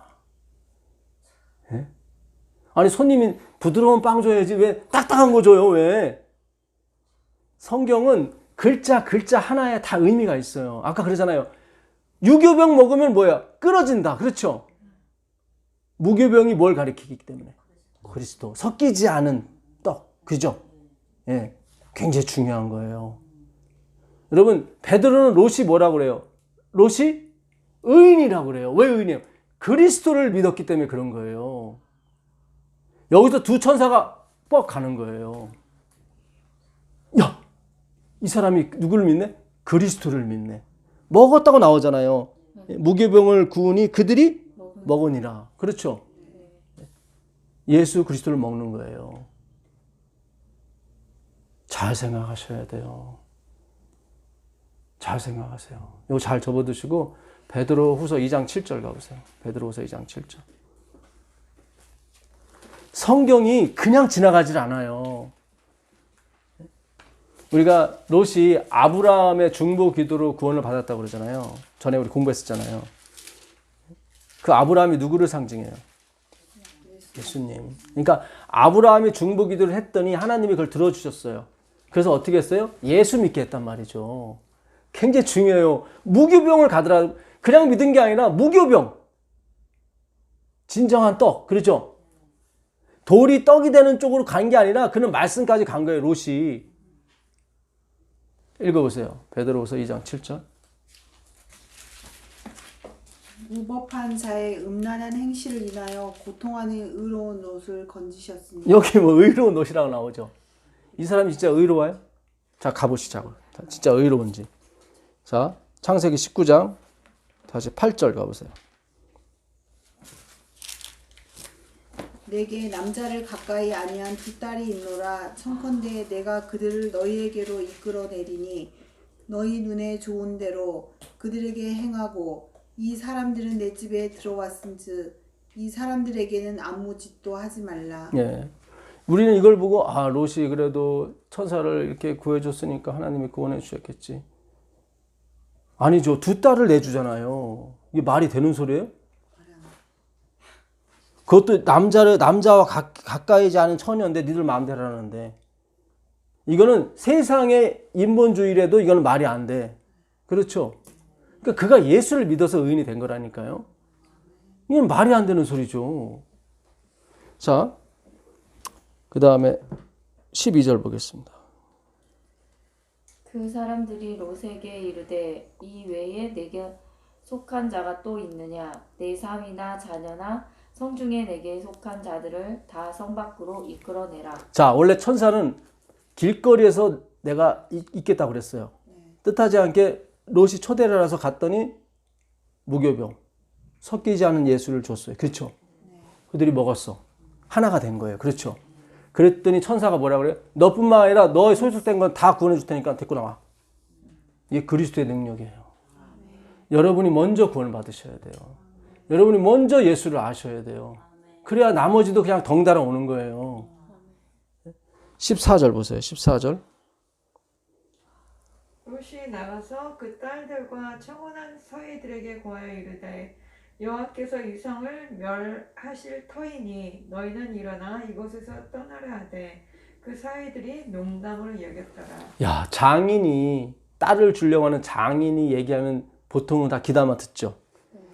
예? 아니 손님이 부드러운 빵 줘야지 왜 딱딱한 거 줘요? 왜? 성경은 글자 하나에 다 의미가 있어요. 아까 그러잖아요. 유교병 먹으면 뭐야? 끊어진다. 그렇죠? 무교병이 뭘 가리키기 때문에? 그리스도. 섞이지 않은 떡. 그죠? 예. 굉장히 중요한 거예요. 여러분, 베드로는 롯이 뭐라고 그래요? 롯이 의인이라고 그래요. 왜 의인이에요? 그리스도를 믿었기 때문에 그런 거예요. 여기서 두 천사가 뻑 가는 거예요. 야! 이 사람이 누구를 믿네? 그리스도를 믿네. 먹었다고 나오잖아요. 무교병을 구우니 그들이 먹으니라. 그렇죠? 예수 그리스도를 먹는 거예요. 잘 생각하셔야 돼요. 잘 생각하세요. 이거 잘 접어두시고 베드로후서 2장 7절 가보세요. 베드로후서 2장 7절. 성경이 그냥 지나가질 않아요. 우리가 롯이 아브라함의 중보 기도로 구원을 받았다고 그러잖아요. 전에 우리 공부했었잖아요. 그 아브라함이 누구를 상징해요? 예수님. 그러니까 아브라함이 중보 기도를 했더니 하나님이 그걸 들어주셨어요. 그래서 어떻게 했어요? 예수 믿게 했단 말이죠. 굉장히 중요해요. 무교병을 가더라도 그냥 믿은 게 아니라 무교병. 진정한 떡. 그렇죠? 돌이 떡이 되는 쪽으로 간 게 아니라 그는 말씀까지 간 거예요. 롯이. 읽어보세요. 베드로후서 2장 7절. 무법한 자의 음란한 행실을 인하여 고통하는 의로운 롯을 건지셨으니. 여기 뭐 의로운 롯이라고 나오죠. 이 사람이 진짜 의로워요? 자, 가보시자고. 진짜 의로운지. 자, 창세기 19장 다시 8절 가보세요. 내게 남자를 가까이 아니한 두 딸이 있노라. 청컨대 내가 그들을 너희에게로 이끌어내리니 너희 눈에 좋은 대로 그들에게 행하고 이 사람들은 내 집에 들어왔은즉 이 사람들에게는 아무 짓도 하지 말라. 예. 우리는 이걸 보고 아, 롯이 그래도 천사를 이렇게 구해줬으니까 하나님이 구원해 주셨겠지. 아니죠. 두 딸을 내주잖아요. 이게 말이 되는 소리예요? 그것도 남자와 가까이지 않은 처녀인데 니들 마음대로 하는데 이거는 세상의 인본주의라도 이거는 말이 안 돼. 그렇죠? 그러니까 그가 예수를 믿어서 의인이 된 거라니까요. 이건 말이 안 되는 소리죠. 자, 그 다음에 12절 보겠습니다. 그 사람들이 롯에게 이르되 이 외에 내게 속한 자가 또 있느냐? 내 사위나 자녀나 성중에 내게 속한 자들을 다 성 밖으로 이끌어내라. 자, 원래 천사는 길거리에서 내가 있겠다고 그랬어요. 뜻하지 않게 롯이 초대를 해서 갔더니 무교병, 섞이지 않은 예수를 줬어요. 그렇죠? 그들이 먹었어. 하나가 된 거예요. 그렇죠? 그랬더니 천사가 뭐라 그래요? 너뿐만 아니라 너의 소속된 건 다 구원해 줄 테니까 데리고 나와. 이게 그리스도의 능력이에요. 여러분이 먼저 구원을 받으셔야 돼요. 여러분이 먼저 예수를 아셔야 돼요. 그래야 나머지도 그냥 덩달아 오는 거예요. 14절 보세요. 14절. 롯이 나가서 그 딸들과 청혼한 서이들에게 고하여 이르되 여호와께서 이 성을 멸하실 터이니 너희는 일어나 이곳에서 떠나라 하되 그 서이들이 농담으로 여겼더라. 야, 장인이 딸을 주려고 하는 장인이 얘기하면 보통은 다 귀담아 듣죠.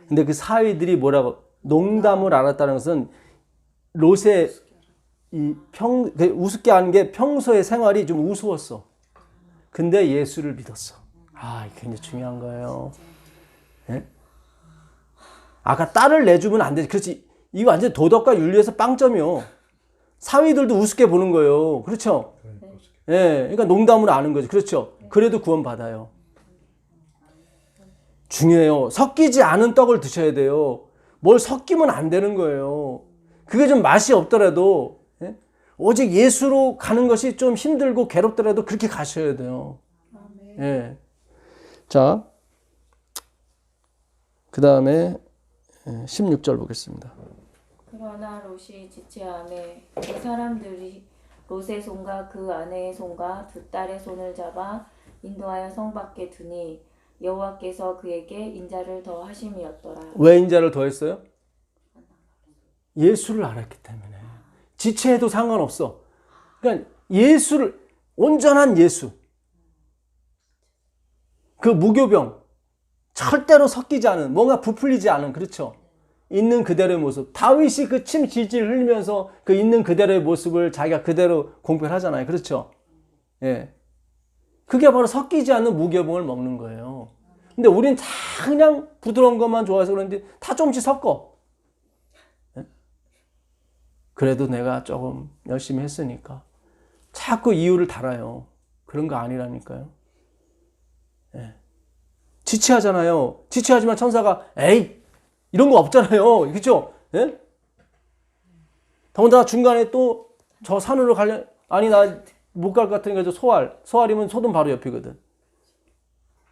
근데 그 사위들이 뭐라고 농담을 알았다는 것은 롯의 우습게 하는 게 평소의 생활이 좀 우스웠어. 근데 예수를 믿었어. 아, 이게 굉장히 중요한 거예요. 예? 아까 딸을 내주면 안 되지. 그렇지. 이거 완전 도덕과 윤리에서 빵점이요. 사위들도 우습게 보는 거예요. 그렇죠? 예, 그러니까 농담으로 아는 거죠. 그렇죠? 그래도 구원 받아요. 중요해요. 섞이지 않은 떡을 드셔야 돼요. 뭘 섞이면 안 되는 거예요. 그게 좀 맛이 없더라도, 예? 오직 예수로 가는 것이 좀 힘들고 괴롭더라도 그렇게 가셔야 돼요. 예. 자, 그 다음에 16절 보겠습니다. 그러나 롯이 지체하매 그 사람들이 롯의 손과 그 아내의 손과 두 딸의 손을 잡아 인도하여 성 밖에 두니 여호와께서 그에게 인자를 더 하심이었더라. 왜 인자를 더했어요? 예수를 알았기 때문에. 지체해도 상관없어. 그러니까 예수를, 온전한 예수. 그 무교병, 절대로 섞이지 않은, 뭔가 부풀리지 않은, 그렇죠? 있는 그대로의 모습. 다윗이 그 침 질질 흘리면서 그 있는 그대로의 모습을 자기가 그대로 공표를 하잖아요. 그렇죠? 예. 그게 바로 섞이지 않는 무교병을 먹는 거예요. 근데 우린 다 그냥 부드러운 것만 좋아해서 그런지 다 조금씩 섞어. 예? 그래도 내가 조금 열심히 했으니까. 자꾸 이유를 달아요. 그런 거 아니라니까요. 예. 지체하잖아요. 지체하지만 천사가 에이 이런 거 없잖아요. 그렇죠? 예? 더군다나 중간에 또 저 산으로 가려 아니 나 못 갈 것 같으니까 저 소알이면 소돔 바로 옆이거든.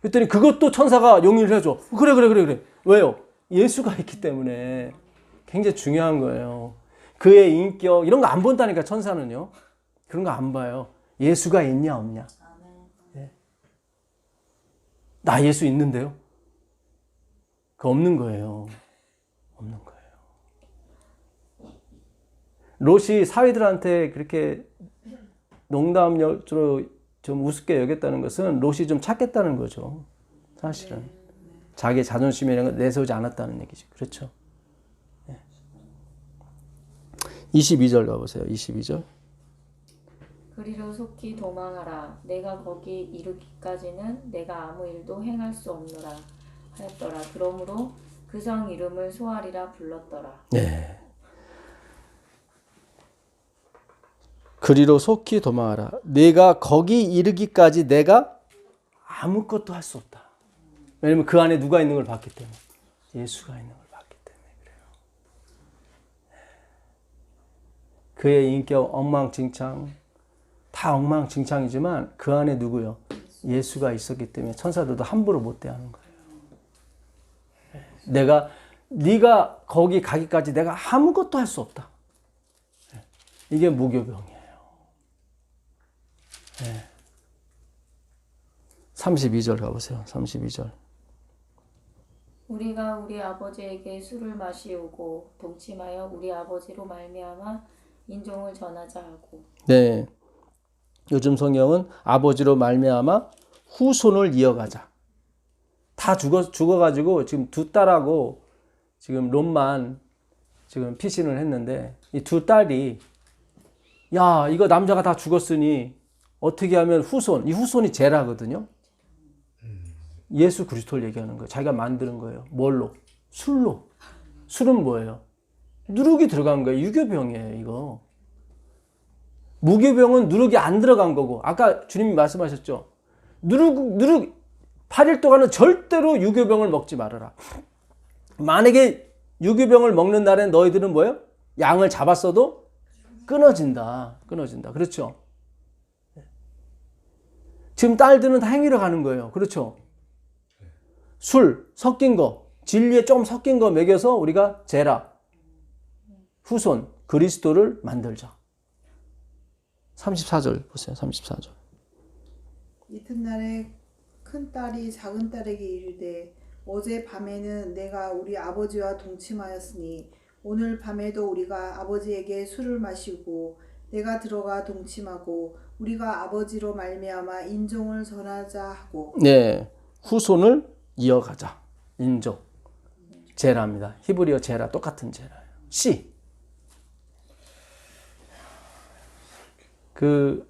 그랬더니 그것도 천사가 용인을 해줘. 그래. 왜요? 예수가 있기 때문에. 굉장히 중요한 거예요. 그의 인격 이런 거 안 본다니까 천사는요. 그런 거 안 봐요. 예수가 있냐 없냐. 예. 나 예수 있는데요? 그거 없는 거예요. 없는 거예요. 롯이 사위들한테 그렇게 농담으로 좀 우습게 여겼다는 것은 롯이 좀 착했다는 거죠. 사실은. 자기의 자존심이라는 걸 내세우지 않았다는 얘기죠. 그렇죠? 22절 가보세요. 22절. 그리로 속히 도망하라. 내가 거기 이르기까지는 내가 아무 일도 행할 수 없노라 하였더라. 그러므로 그 성 이름을 소알이라 불렀더라. 네. 그리로 속히 도망하라. 내가 거기 이르기까지 내가 아무것도 할 수 없다. 왜냐면 그 안에 누가 있는 걸 봤기 때문에. 예수가 있는 걸 봤기 때문에 그래요. 그의 인격 엉망진창, 다 엉망진창이지만 그 안에 누구요? 예수가 있었기 때문에 천사들도 함부로 못 대하는 거예요. 네가 거기 가기까지 내가 아무것도 할 수 없다. 이게 무교병이에요. 32절 가보세요. 32절. 우리가 우리 아버지에게 술을 마시우고 동침하여 우리 아버지로 말미암아 인종을 전하자 하고. 네. 요즘 성경은 아버지로 말미암아 후손을 이어가자. 다 죽어가지고 지금 두 딸하고 지금 롯만 지금 피신을 했는데 이 두 딸이 야 이거 남자가 다 죽었으니 어떻게 하면 이 후손이 제라거든요. 예수 그리스도를 얘기하는 거예요. 자기가 만드는 거예요. 뭘로? 술로. 술은 뭐예요? 누룩이 들어간 거예요. 유교병이에요 이거. 무교병은 누룩이 안 들어간 거고 아까 주님이 말씀하셨죠. 누룩 8일 동안은 절대로 유교병을 먹지 말아라. 만약에 유교병을 먹는 날엔 너희들은 뭐예요? 양을 잡았어도 끊어진다. 그렇죠? 지금 딸들은 다 행위로 가는 거예요. 그렇죠? 술 섞인 거, 진리에 조금 섞인 거 먹여서 우리가 제라, 후손, 그리스도를 만들자. 34절 보세요. 34절. 이튿날에 큰 딸이 작은 딸에게 이르되 어제 밤에는 내가 우리 아버지와 동침하였으니 오늘 밤에도 우리가 아버지에게 술을 마시고 내가 들어가 동침하고 우리가 아버지로 말미암아 인종을 전하자 하고. 네, 후손을 이어가자. 인종, 제라입니다. 히브리어 제라 똑같은 제라예요. C. 그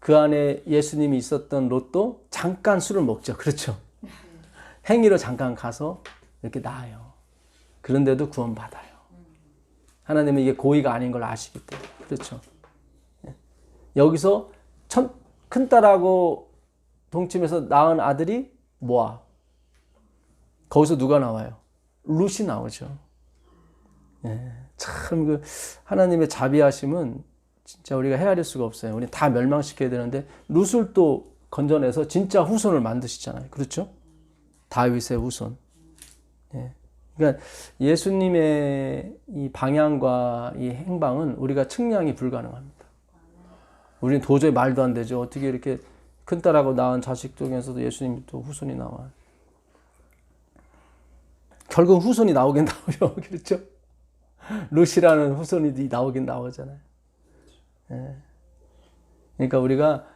안에 예수님이 있었던 롯도 잠깐 술을 먹죠. 그렇죠? 행위로 잠깐 가서 이렇게 나아요. 그런데도 구원받아요. 하나님은 이게 고의가 아닌 걸 아시기 때문에. 그렇죠? 여기서 큰딸하고 동침해서 낳은 아들이 모아. 거기서 누가 나와요? 룻이 나오죠. 참 그 하나님의 자비하심은 진짜 우리가 헤아릴 수가 없어요. 우리 다 멸망시켜야 되는데 룻을 또 건져내서 진짜 후손을 만드시잖아요. 그렇죠? 다윗의 후손. 그러니까 예수님의 이 방향과 이 행방은 우리가 측량이 불가능합니다. 우리는 도저히 말도 안 되죠. 어떻게 이렇게 큰딸하고 낳은 자식 중에서도 예수님이 또 후손이 나와요. 결국 후손이 나오긴 나오죠. 그렇죠? 룻이라는 후손이 나오긴 나오잖아요. 그러니까 우리가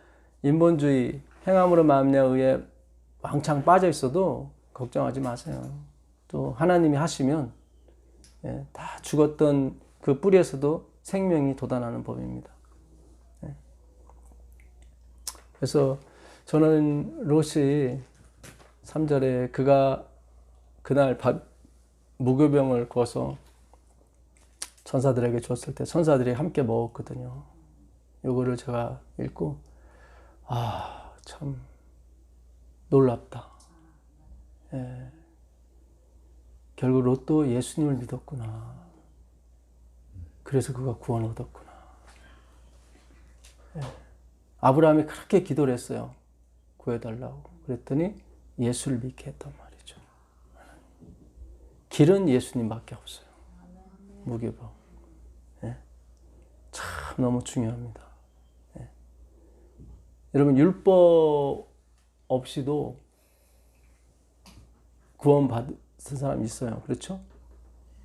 인본주의, 행함으로 말미암아 의에 왕창 빠져 있어도 걱정하지 마세요. 또 하나님이 하시면 다 죽었던 그 뿌리에서도 생명이 돋아나는 법입니다. 그래서 저는 롯이 3절에 그가 그날 무교병을 구워서 천사들에게 줬을 때 천사들이 함께 먹었거든요. 요거를 제가 읽고 참 놀랍다. 결국 롯도 예수님을 믿었구나. 그래서 그가 구원을 얻었구나. 아브라함이 그렇게 기도를 했어요. 구해달라고. 그랬더니 예수를 믿게 했단 말이죠. 길은 예수님밖에 없어요. 무교병. 참 너무 중요합니다. 여러분 율법 없이도 구원받은 사람이 있어요. 그렇죠?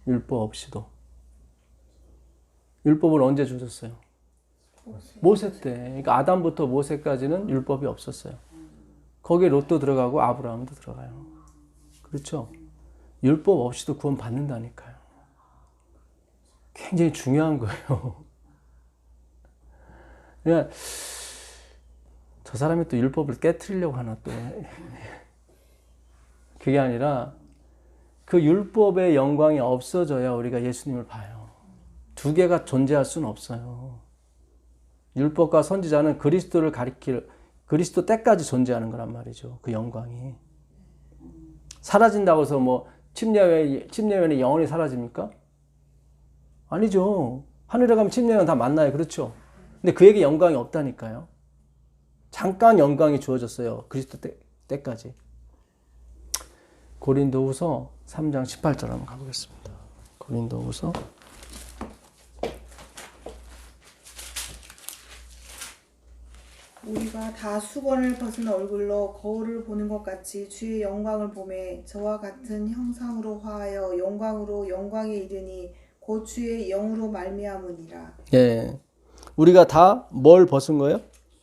율법 없이도. 율법을 언제 주셨어요? 모세 때. 그러니까 아담부터 모세까지는 율법이 없었어요. 거기에 롯도 들어가고 아브라함도 들어가요. 그렇죠? 율법 없이도 구원받는다니까요. 굉장히 중요한 거예요. 그러니까 저 사람이 또 율법을 깨트리려고 하나 또. 그게 아니라 그 율법의 영광이 없어져야 우리가 예수님을 봐요. 두 개가 존재할 수는 없어요. 율법과 선지자는 그리스도를 가리킬 그리스도 때까지 존재하는 거란 말이죠. 그 영광이. 사라진다고 해서 뭐 침례면이 영원히 사라집니까? 아니죠. 하늘에 가면 침례면 다 만나요. 그렇죠? 근데 그에게 영광이 없다니까요. 잠깐 영광이 주어졌어요. 그리스도 때까지. 고린도후서 3장 18절 한번 가보겠습니다. 고린도후서 우리가 다 수건을 벗은 얼굴로 거울을 보는 것 같이 주의 영광을 보매 저와 같은 형상으로 화하여 영광으로 영광에 이르니 곧 주의 영으로 말미암으니라. 예, 우리가 다 뭘 벗은 거예요?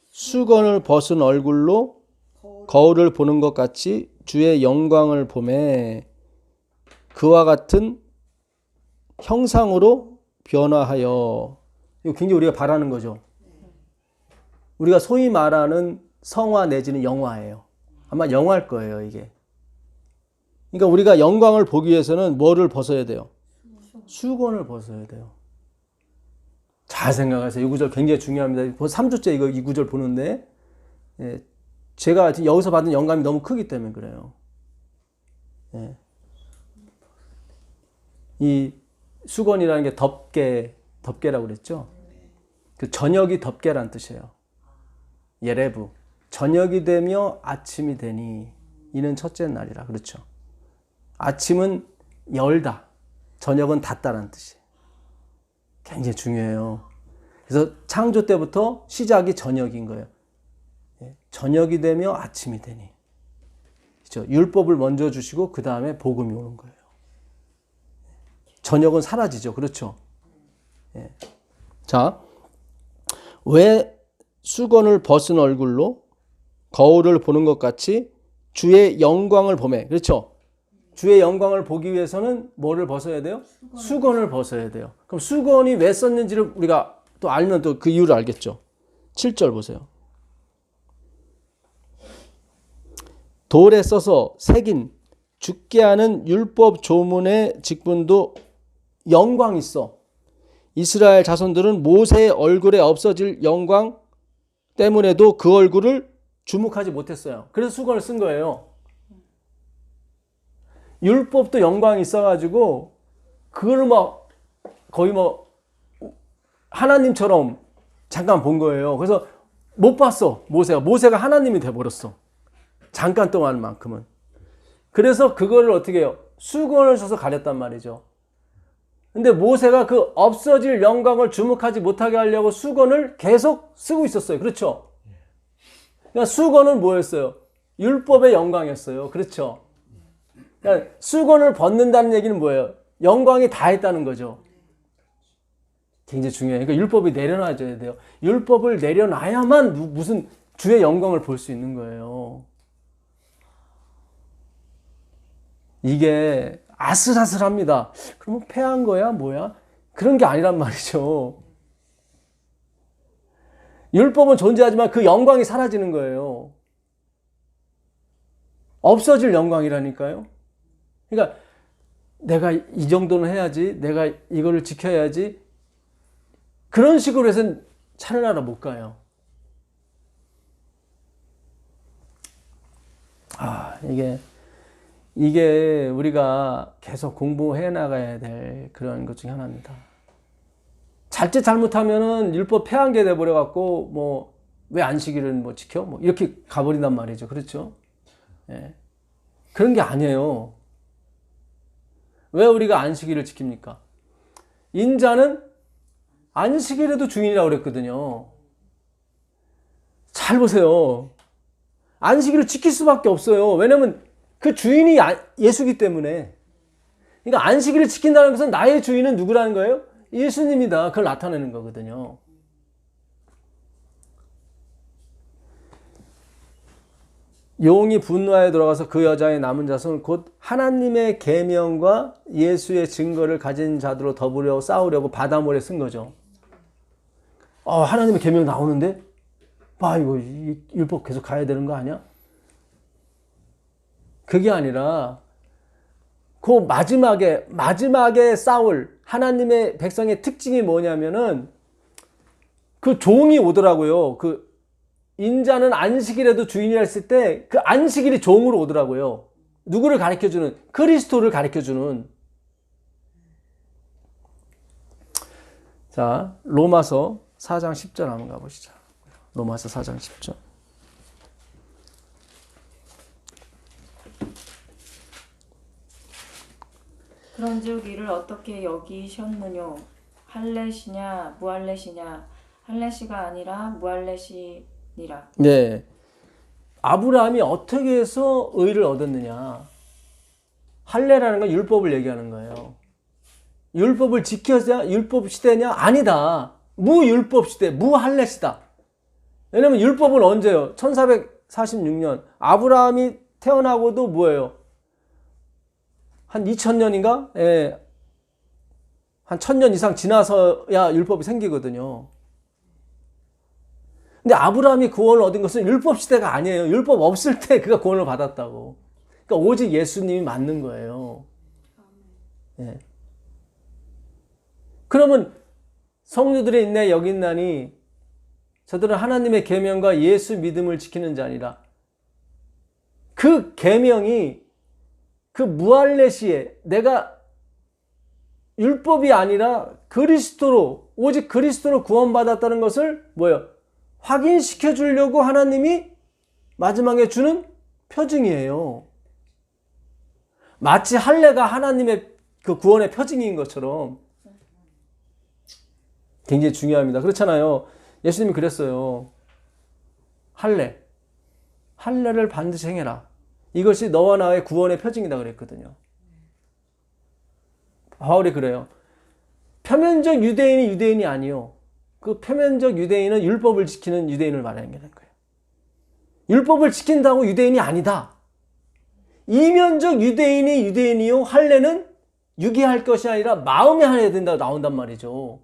수건을 벗은 얼굴로 거울을 보는 것 같이 주의 영광을 보매 그와 같은 형상으로 변화하여. 이거 굉장히 우리가 바라는 거죠. 우리가 소위 말하는 성화 내지는 영화예요. 아마 영화일 거예요, 이게. 그러니까 우리가 영광을 보기 위해서는 뭐를 벗어야 돼요? 수건을 벗어야 돼요. 잘 생각하세요. 이 구절 굉장히 중요합니다. 벌써 3주째 이 구절 보는데 제가 여기서 받은 영감이 너무 크기 때문에 그래요. 이 수건이라는 게 덮개라고 그랬죠. 그 저녁이 덮게란 뜻이에요. 예레부. 저녁이 되며 아침이 되니 이는 첫째 날이라. 그렇죠. 아침은 열다. 저녁은 닫다라는 뜻이에요. 굉장히 중요해요. 그래서 창조 때부터 시작이 저녁인 거예요. 저녁이 되며 아침이 되니. 그렇죠. 율법을 먼저 주시고 그 다음에 복음이 오는 거예요. 저녁은 사라지죠. 그렇죠. 예. 자, 왜 수건을 벗은 얼굴로 거울을 보는 것 같이 주의 영광을 보매. 그렇죠. 주의 영광을 보기 위해서는 뭐를 벗어야 돼요? 수건을 벗어야 돼요. 그럼 수건이 왜 썼는지를 우리가 또 알면 또 그 이유를 알겠죠. 7절 보세요. 돌에 써서 새긴 죽게 하는 율법 조문의 직분도 영광 있어. 이스라엘 자손들은 모세의 얼굴에 없어질 영광 때문에도 그 얼굴을 주목하지 못했어요. 그래서 수건을 쓴 거예요. 율법도 영광이 있어가지고 그걸 막 거의 뭐 하나님처럼 잠깐 본 거예요. 그래서 못 봤어. 모세가 하나님이 돼버렸어. 잠깐 동안만큼은. 그래서 그거를 어떻게 해요? 수건을 써서 가렸단 말이죠. 근데 모세가 그 없어질 영광을 주목하지 못하게 하려고 수건을 계속 쓰고 있었어요. 그렇죠? 그러니까 수건은 뭐였어요? 율법의 영광이었어요. 그렇죠? 그러니까 수건을 벗는다는 얘기는 뭐예요? 영광이 다 했다는 거죠. 굉장히 중요해요. 그러니까 율법이 내려놔줘야 돼요. 율법을 내려놔야만 무슨 주의 영광을 볼 수 있는 거예요. 이게 아슬아슬합니다. 그러면 패한 거야? 뭐야? 그런 게 아니란 말이죠. 율법은 존재하지만 그 영광이 사라지는 거예요. 없어질 영광이라니까요. 그러니까 내가 이 정도는 해야지, 내가 이거를 지켜야지, 그런 식으로 해서는 하늘나라 못 가요. 이게 우리가 계속 공부해 나가야 될 그런 것 중에 하나입니다. 잘짓 잘못하면은 율법 폐한게 돼버려 갖고 뭐 왜 안식일은 뭐 지켜? 뭐 이렇게 가버린단 말이죠. 그렇죠? 예. 그런 게 아니에요. 왜 우리가 안식일을 지킵니까? 인자는 안식일에도 주인이라고 그랬거든요. 잘 보세요. 안식일을 지킬 수밖에 없어요. 왜냐면 그 주인이 예수기 때문에. 그러니까 안식일을 지킨다는 것은 나의 주인은 누구라는 거예요? 예수님이다. 그걸 나타내는 거거든요. 용이 분노하여 들어가서 그 여자의 남은 자손은 곧 하나님의 계명과 예수의 증거를 가진 자들로 더불어 싸우려고 바다모래 쓴 거죠. 하나님의 계명 나오는데? 이거 율법 계속 가야 되는 거 아니야? 그게 아니라 그 마지막에 싸울 하나님의 백성의 특징이 뭐냐면은 그 종이 오더라고요. 그 인자는 안식일에도 주인이라 했을 때 그 안식일이 종으로 오더라고요. 누구를 가르쳐주는? 그리스도를 가르쳐주는. 자, 로마서 4장 10절 한번 가보시죠. 로마서 4장 10절. 그런즉 이를 어떻게 여기셨느뇨? 할렛이냐 무할렛이냐? 할렛이가 아니라 무할렛이니라. 네. 아브라함이 어떻게 해서 의를 얻었느냐? 할례라는 건 율법을 얘기하는 거예요. 율법을 지켜야 율법 시대냐? 아니다. 무율법 시대, 무할렛이다. 왜냐면 율법은 언제요? 1446년. 아브라함이 태어나고도 뭐예요? 한 2000년인가? 예. 한 1000년 이상 지나서야 율법이 생기거든요. 근데 아브라함이 구원을 얻은 것은 율법 시대가 아니에요. 율법 없을 때 그가 구원을 받았다고. 그러니까 오직 예수님이 맞는 거예요. 예. 그러면 성도들의 인내 여기 있나니 저들은 하나님의 계명과 예수 믿음을 지키는 자니라. 그 계명이 그 무할렛이에 내가 율법이 아니라 그리스도로, 오직 그리스도로 구원받았다는 것을 뭐예요? 확인시켜 주려고 하나님이 마지막에 주는 표징이에요. 마치 할례가 하나님의 그 구원의 표징인 것처럼 굉장히 중요합니다. 그렇잖아요. 예수님이 그랬어요. 할례를 반드시 행해라. 이것이 너와 나의 구원의 표징이다 그랬거든요. 바울이 그래요. 표면적 유대인이 유대인이 아니요. 그 표면적 유대인은 율법을 지키는 유대인을 말하는 거예요. 율법을 지킨다고 유대인이 아니다. 이면적 유대인이 유대인이요. 할례는 유기할 것이 아니라 마음에 하야 된다고 나온단 말이죠.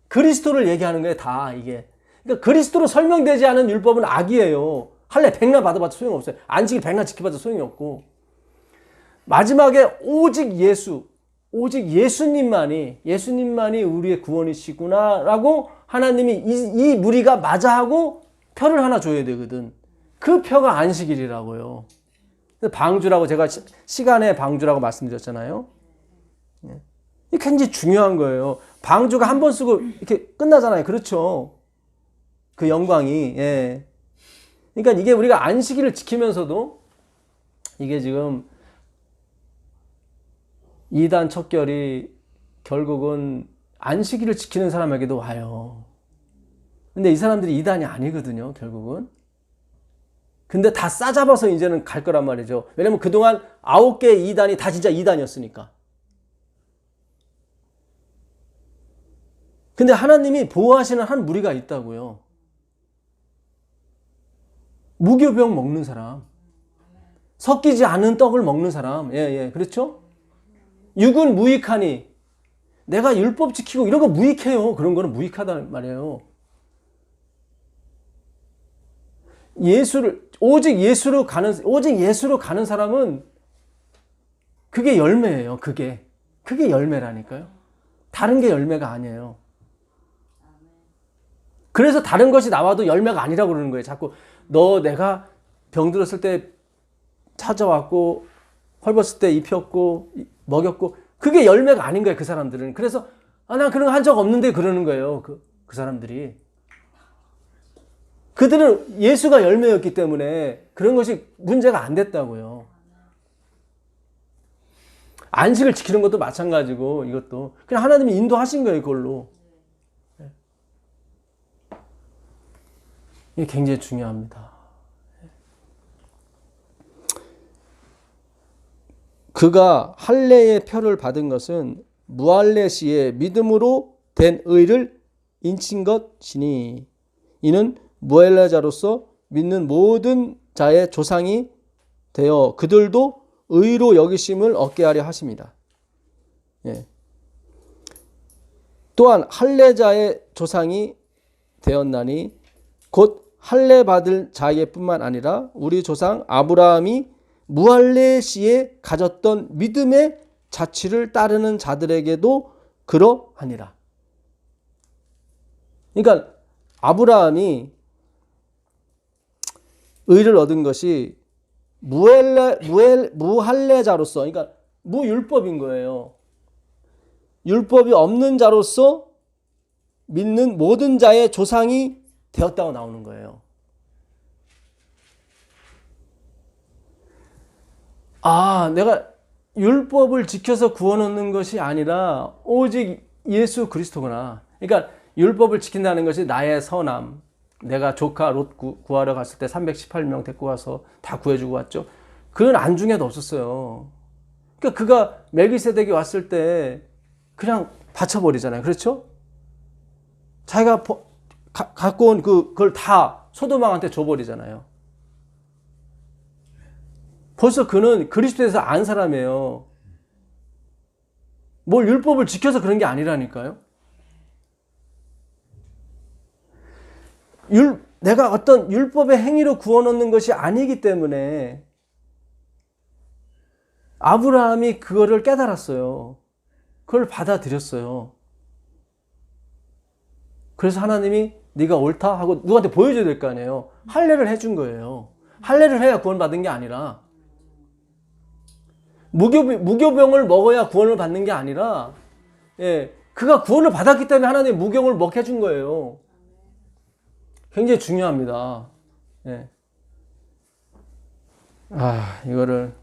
그리스도를 얘기하는 거예요, 다 이게. 그러니까 그리스도로 설명되지 않은 율법은 악이에요. 할례 100날 받아봐도 소용없어요. 안식일 100날 지켜봐도 소용이 없고. 마지막에 오직 예수님만이 우리의 구원이시구나라고 하나님이 이 무리가 맞아하고 표를 하나 줘야 되거든. 그 표가 안식일이라고요. 방주라고 제가 시간의 방주라고 말씀드렸잖아요. 이게 굉장히 중요한 거예요. 방주가 한 번 쓰고 이렇게 끝나잖아요. 그렇죠. 그 영광이. 예. 그러니까 이게 우리가 안식일을 지키면서도 이게 지금 이단 척결이 결국은 안식일을 지키는 사람에게도 와요. 근데 이 사람들이 이단이 아니거든요, 결국은. 근데 다 싸잡아서 이제는 갈 거란 말이죠. 왜냐면 그동안 9개의 이단이 다 진짜 이단이었으니까. 근데 하나님이 보호하시는 한 무리가 있다고요. 무교병 먹는 사람. 섞이지 않은 떡을 먹는 사람. 예, 그렇죠? 육은 무익하니. 내가 율법 지키고 이런 거 무익해요. 그런 거는 무익하다는 말이에요. 오직 예수로 가는 사람은 그게 열매예요. 그게 열매라니까요. 다른 게 열매가 아니에요. 그래서 다른 것이 나와도 열매가 아니라고 그러는 거예요. 자꾸 내가 병들었을 때 찾아왔고 헐벗을 때 입혔고 먹였고 그게 열매가 아닌 거예요. 그 사람들은. 그래서 난 그런 거 한 적 없는데 그러는 거예요. 그 사람들이. 그들은 예수가 열매였기 때문에 그런 것이 문제가 안 됐다고요. 안식을 지키는 것도 마찬가지고 이것도 그냥 하나님이 인도하신 거예요. 그걸로. 이게 굉장히 중요합니다. 그가 할례의 표를 받은 것은 무할례 시에 믿음으로 된 의를 인친 것이니 이는 무할례자로서 믿는 모든 자의 조상이 되어 그들도 의로 여기심을 얻게 하려 하십니다. 예. 또한 할례자의 조상이 되었나니 곧 할례 받을 자의 뿐만 아니라 우리 조상 아브라함이 무할례 시에 가졌던 믿음의 자취를 따르는 자들에게도 그러하니라. 그러니까 아브라함이 의를 얻은 것이 무할례자로서, 그러니까 무율법인 거예요. 율법이 없는 자로서 믿는 모든 자의 조상이 되었다고 나오는 거예요. 내가 율법을 지켜서 구원 얻는 것이 아니라 오직 예수 그리스도구나. 그러니까 율법을 지킨다는 것이 나의 선함. 내가 조카 롯 구하러 갔을 때 318명 데리고 와서 다 구해주고 왔죠. 그건 안중에도 없었어요. 그러니까 그가 멜기세덱이 왔을 때 그냥 바쳐버리잖아요. 그렇죠? 자기가 갖고 온 그걸 다 소돔왕한테 줘버리잖아요. 벌써 그는 그리스도에서 안 사람이에요. 뭘 율법을 지켜서 그런 게 아니라니까요. 내가 어떤 율법의 행위로 구원 얻는 것이 아니기 때문에 아브라함이 그거를 깨달았어요. 그걸 받아들였어요. 그래서 하나님이 네가 옳다 하고 누구한테 보여줘야 될 거 아니에요. 할례를 해준 거예요. 할례를 해야 구원 받은 게 아니라 무교병을 먹어야 구원을 받는 게 아니라 예, 그가 구원을 받았기 때문에 하나님이 무경을 먹게 해준 거예요. 굉장히 중요합니다. 예. 이거를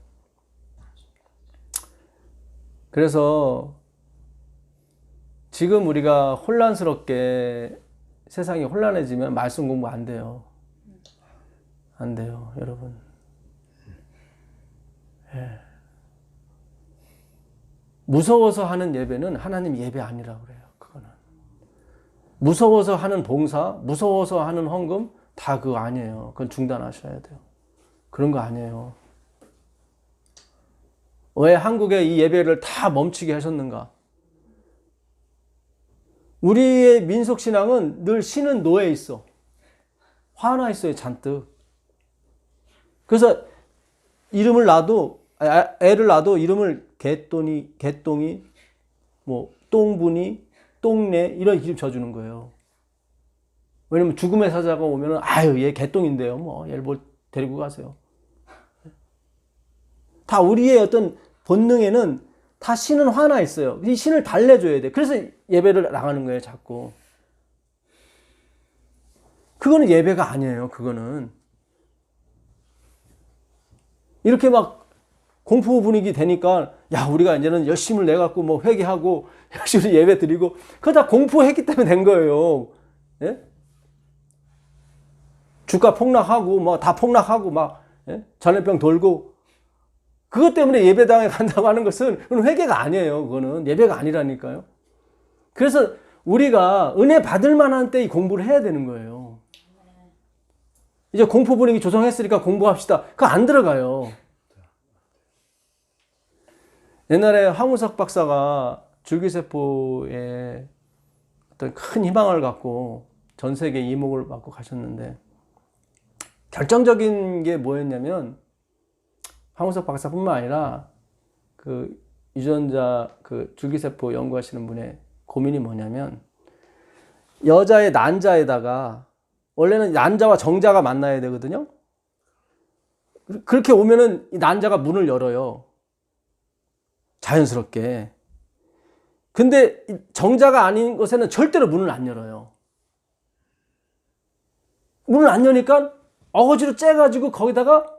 그래서 지금 우리가 혼란스럽게 세상이 혼란해지면 말씀 공부 안 돼요. 안 돼요, 여러분. 예. 무서워서 하는 예배는 하나님 예배 아니라고 그래요. 그거는 무서워서 하는 봉사, 무서워서 하는 헌금 다 그거 아니에요. 그건 중단하셔야 돼요. 그런 거 아니에요. 왜 한국에 이 예배를 다 멈추게 하셨는가? 우리의 민속신앙은 늘 신은 노에 있어. 화나 있어요, 잔뜩. 그래서 이름을 놔도, 애를 놔도 이름을 개똥이, 뭐, 똥분이, 똥내, 이런 이름 져주는 거예요. 왜냐면 죽음의 사자가 오면은, 얘 개똥인데요. 뭐, 얘를 뭐 데리고 가세요. 다 우리의 어떤 본능에는 다 신은 화나 있어요. 이 신을 달래줘야 돼. 그래서 예배를 나가는 거예요, 자꾸. 그거는 예배가 아니에요, 그거는. 이렇게 막 공포 분위기 되니까, 우리가 이제는 열심을 내갖고 뭐 회개하고, 열심히 예배 드리고, 그거 다 공포했기 때문에 된 거예요. 예? 주가 폭락하고, 뭐 다 폭락하고, 막, 전염병 돌고, 그것 때문에 예배당에 간다고 하는 것은 그건 회개가 아니에요. 그거는 예배가 아니라니까요. 그래서 우리가 은혜 받을 만한 때 이 공부를 해야 되는 거예요. 이제 공포 분위기 조성했으니까 공부합시다. 그거 안 들어가요. 옛날에 황우석 박사가 줄기세포에 어떤 큰 희망을 갖고 전 세계 이목을 받고 가셨는데 결정적인 게 뭐였냐면 황우석 박사뿐만 아니라 그 유전자 그 줄기세포 연구하시는 분의 고민이 뭐냐면 여자의 난자에다가 원래는 난자와 정자가 만나야 되거든요. 그렇게 오면은 이 난자가 문을 열어요. 자연스럽게. 근데 정자가 아닌 것에는 절대로 문을 안 열어요. 문을 안 여니까 어거지로 째가지고 거기다가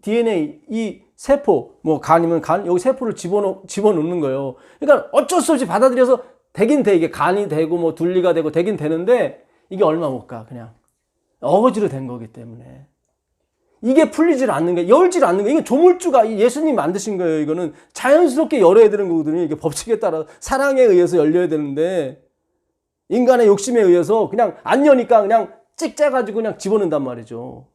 DNA, 이 세포, 뭐 간이면 간, 여기 세포를 집어넣는 거예요. 그러니까 어쩔 수 없이 받아들여서 되긴 돼. 이게 간이 되고 뭐 둘리가 되고 되긴 되는데 이게 얼마 못 가. 그냥 어거지로 된 거기 때문에. 이게 풀리질 않는 게, 열질 않는 게, 이게 조물주가 예수님이 만드신 거예요. 이거는 자연스럽게 열어야 되는 거거든요. 이게 법칙에 따라 사랑에 의해서 열려야 되는데 인간의 욕심에 의해서 그냥 안 여니까 그냥 찍 째가지고 그냥 집어넣는단 말이죠.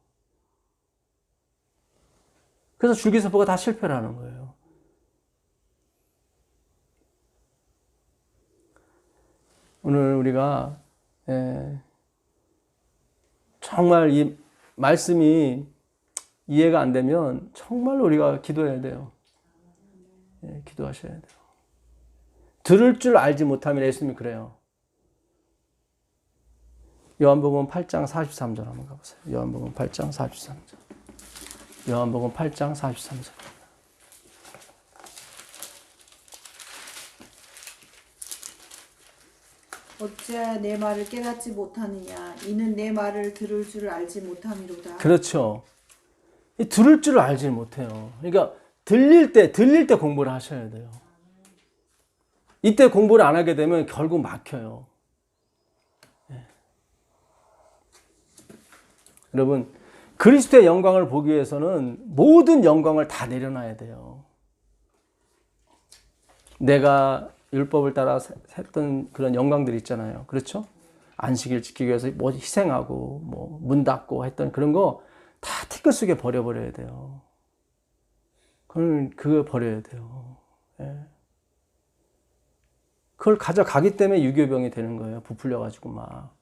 그래서 줄기세포가 다 실패를 하는 거예요. 오늘 우리가 정말 이 말씀이 이해가 안 되면 정말 우리가 기도해야 돼요. 기도하셔야 돼요. 들을 줄 알지 못하면 예수님이 그래요. 요한복음 8장 43절 한번 가보세요. 요한복음 8장 43절. 요한복음 8장 43절. 어찌하여 내 말을 깨닫지 못하느냐 이는 내 말을 들을 줄 알지 못함이로다. 그렇죠. 들을 줄 알지 못해요. 그러니까 들릴 때 공부를 하셔야 돼요. 이때 공부를 안 하게 되면 결국 막혀요. 여러분, 그리스도의 영광을 보기 위해서는 모든 영광을 다 내려놔야 돼요. 내가 율법을 따라 했던 그런 영광들 있잖아요. 그렇죠? 안식일 지키기 위해서 뭐 희생하고 뭐 문 닫고 했던 그런 거 다 티끌 속에 버려버려야 돼요. 그거 버려야 돼요. 그걸 가져가기 때문에 유교병이 되는 거예요. 부풀려가지고 막.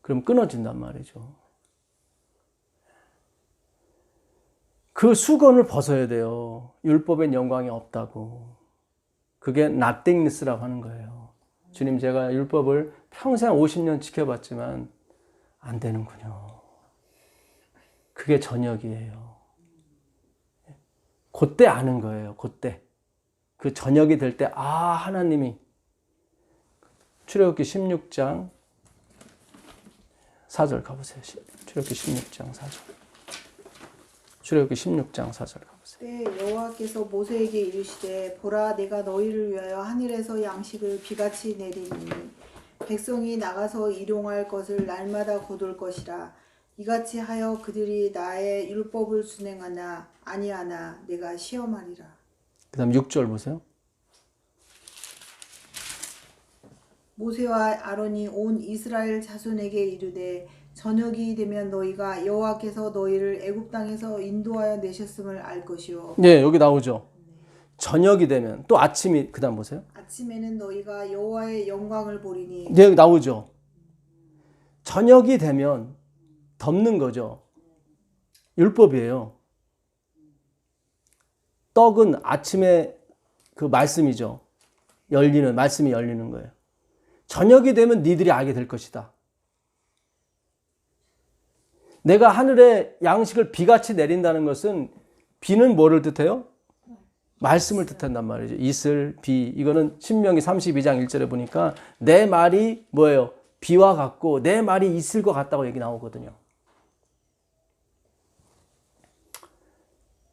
그럼 끊어진단 말이죠. 그 수건을 벗어야 돼요. 율법엔 영광이 없다고. 그게 nothingness라고 하는 거예요. 주님, 제가 율법을 평생 50년 지켜봤지만 안 되는군요. 그게 저녁이에요. 그때 아는 거예요. 그때. 그 저녁이 될 때, 하나님이 출애굽기 16장 4절 가보세요. 출애굽기 16장 4절. 출애굽기 16장 4절 가보세요. 때 여호와께서 모세에게 이르시되 보라 내가 너희를 위하여 하늘에서 양식을 비같이 내리니 백성이 나가서 일용할 것을 날마다 거둘 것이라 이같이 하여 그들이 나의 율법을 준행하나 아니하나 내가 시험하리라. 그 다음 6절 보세요. 모세와 아론이 온 이스라엘 자손에게 이르되 저녁이 되면 너희가 여호와께서 너희를 애굽 땅에서 인도하여 내셨음을 알 것이요 네, 여기 나오죠. 저녁이 되면 또 아침이 그 다음 보세요. 아침에는 너희가 여호와의 영광을 보리니 네, 여기 나오죠. 저녁이 되면 덮는 거죠. 율법이에요. 떡은 아침에 그 말씀이죠. 말씀이 열리는 거예요. 저녁이 되면 니들이 알게 될 것이다. 내가 하늘에 양식을 비같이 내린다는 것은 비는 뭐를 뜻해요? 말씀을 뜻한단 말이죠. 이슬, 비. 이거는 신명기 32장 1절에 보니까 내 말이 뭐예요? 비와 같고 내 말이 이슬과 같다고 얘기 나오거든요.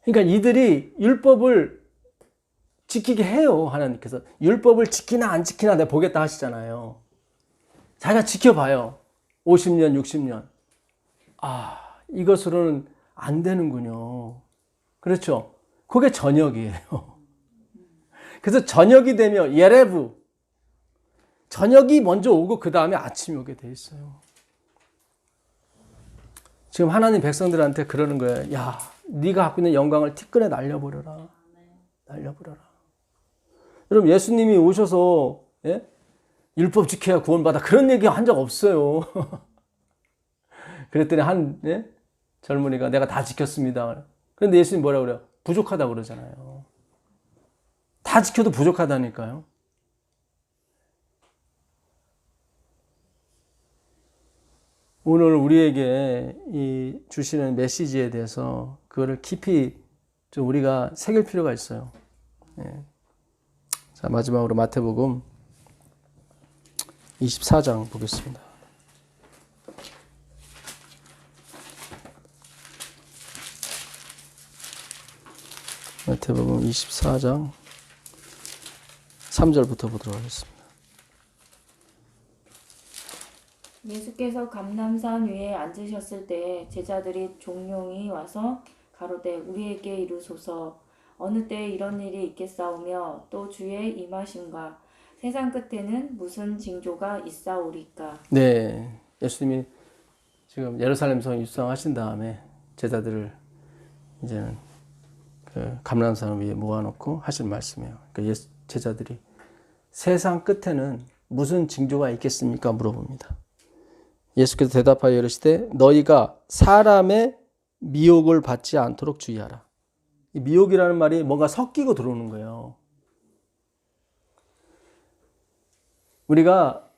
그러니까 이들이 율법을 지키게 해요. 하나님께서. 율법을 지키나 안 지키나 내가 보겠다 하시잖아요. 자기가 지켜봐요. 50년, 60년. 아, 이것으로는 안 되는군요. 그렇죠? 그게 저녁이에요. 그래서 저녁이 되면 예레브. 저녁이 먼저 오고 그 다음에 아침이 오게 돼 있어요. 지금 하나님 백성들한테 그러는 거예요. 야, 네가 갖고 있는 영광을 티끌에 날려버려라. 날려버려라. 여러분 예수님이 오셔서 예? 율법 지켜야 구원받아 그런 얘기 한 적 없어요. 그랬더니 한 예? 젊은이가 내가 다 지켰습니다. 그런데 예수님 뭐라고 그래요? 부족하다고 그러잖아요. 다 지켜도 부족하다니까요. 오늘 우리에게 이 주시는 메시지에 대해서 그거를 깊이 좀 우리가 새길 필요가 있어요. 예. 자, 마지막으로 마태복음 24장 보겠습니다. 마태복음 24장 3절부터 보도록 하겠습니다. 예수께서 감람산 위에 앉으셨을 때에 제자들이 종용이 와서 가로되 우리에게 이르소서 어느 때에 이런 일이 있겠사오며 또 주의 임하심과 세상 끝에는 무슨 징조가 있사오리까. 네, 예수님이 지금 예루살렘 성 입성하신 다음에 제자들을 이제는 그 감람산 위에 모아놓고 하신 말씀이에요. 그러니까 제자들이 세상 끝에는 무슨 징조가 있겠습니까? 물어봅니다. 예수께서 대답하여 이르시되 너희가 사람의 미혹을 받지 않도록 주의하라. 이 미혹이라는 말이 뭔가 섞이고 들어오는 거예요. 우리가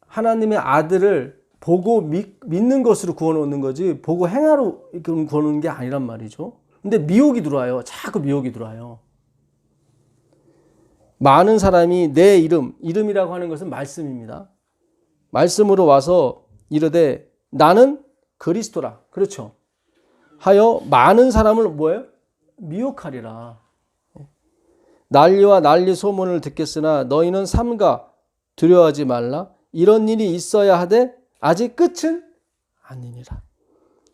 하나님의 아들을 보고 믿는 것으로 구원하는 거지 보고 행하러 구원하는 게 아니란 말이죠. 근데 미혹이 들어와요. 자꾸 미혹이 들어와요. 많은 사람이 내 이름이라고 하는 것은 말씀입니다. 말씀으로 와서 이르되 나는 그리스도라. 그렇죠. 하여 많은 사람을 뭐예요? 미혹하리라. 난리와 난리 소문을 듣겠으나 너희는 삼가 두려워하지 말라. 이런 일이 있어야 하되 아직 끝은 아니니라.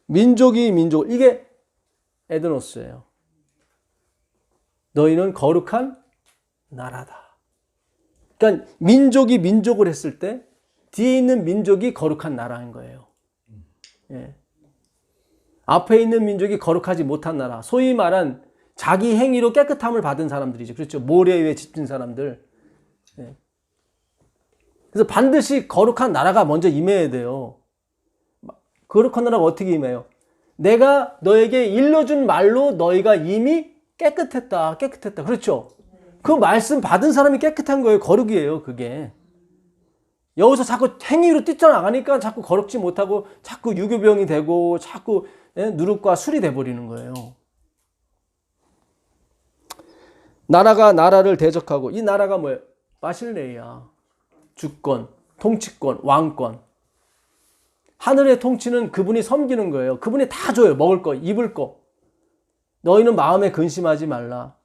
민족이 민족, 이게 에드노스예요. 너희는 거룩한 나라다. 그러니까 민족이 민족을 했을 때 뒤에 있는 민족이 거룩한 나라인 거예요. 예. 앞에 있는 민족이 거룩하지 못한 나라. 소위 말한 자기 행위로 깨끗함을 받은 사람들이죠. 그렇죠. 모래 위에 짚진 사람들. 예. 그래서 반드시 거룩한 나라가 먼저 임해야 돼요. 거룩한 나라가 어떻게 임해요? 내가 너에게 일러준 말로 너희가 이미 깨끗했다. 그렇죠. 그 말씀 받은 사람이 깨끗한 거예요. 거룩이에요. 그게. 여기서 자꾸 행위로 뛰쳐나가니까 자꾸 거룩지 못하고 자꾸 유교병이 되고 자꾸 누룩과 술이 돼버리는 거예요. 나라가 나라를 대적하고 이 나라가 뭐예요? 바실레이야. 주권, 통치권, 왕권. 하늘의 통치는 그분이 섬기는 거예요. 그분이 다 줘요. 먹을 거, 입을 거. 너희는 마음에 근심하지 말라.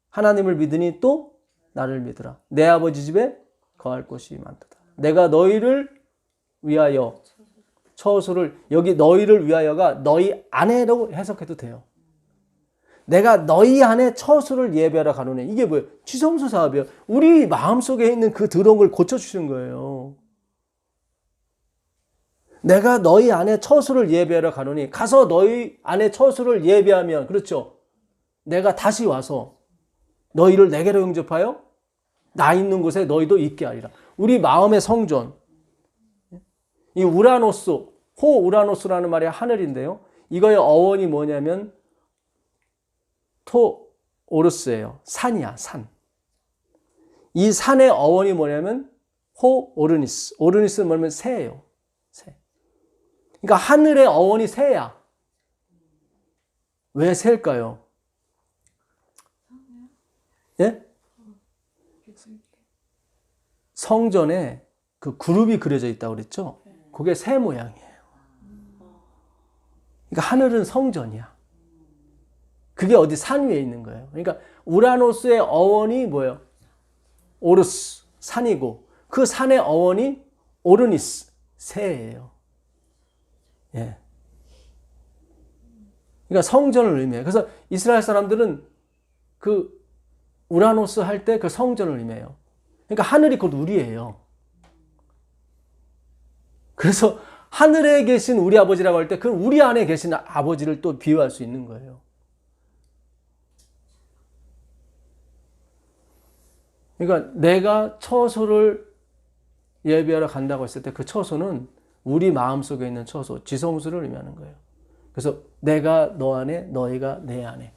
하나님을 믿으니 또 나를 믿으라. 내 아버지 집에 거할 곳이 많도다. 내가 너희를 위하여 처소를, 여기 너희를 위하여가 너희 안에라고 해석해도 돼요. 내가 너희 안에 처소를 예배하러 가노니. 이게 뭐예요? 지성소 사업이에요. 우리 마음속에 있는 그 더러운 걸 고쳐주시는 거예요. 내가 너희 안에 처소를 예배하러 가노니. 가서 너희 안에 처소를 예배하면, 그렇죠, 내가 다시 와서 너희를 내게로 영접하여 나 있는 곳에 너희도 있게 하리라. 우리 마음의 성전, 이 우라노스, 호 우라노스라는 말이 하늘인데요, 이거의 어원이 뭐냐면 토 오르스예요. 산이야, 산. 이 산의 어원이 뭐냐면 호 오르니스. 오르니스는 뭐냐면 새예요. 새. 그러니까 하늘의 어원이 새야. 왜 새일까요? 예? 성전에 그 그룹이 그려져 있다고 그랬죠? 그게 새 모양이에요. 그러니까 하늘은 성전이야. 그게 어디 산 위에 있는 거예요. 그러니까 우라노스의 어원이 뭐예요? 오르스, 산이고, 그 산의 어원이 오르니스, 새예요. 예. 그러니까 성전을 의미해요. 그래서 이스라엘 사람들은 그 우라노스 할 때 그 성전을 의미해요. 그러니까 하늘이 곧 우리예요. 그래서 하늘에 계신 우리 아버지라고 할 때 그 우리 안에 계신 아버지를 또 비유할 수 있는 거예요. 그러니까 내가 처소를 예배하러 간다고 했을 때 그 처소는 우리 마음속에 있는 처소, 지성소를 의미하는 거예요. 그래서 내가 너 안에, 너희가 내 안에.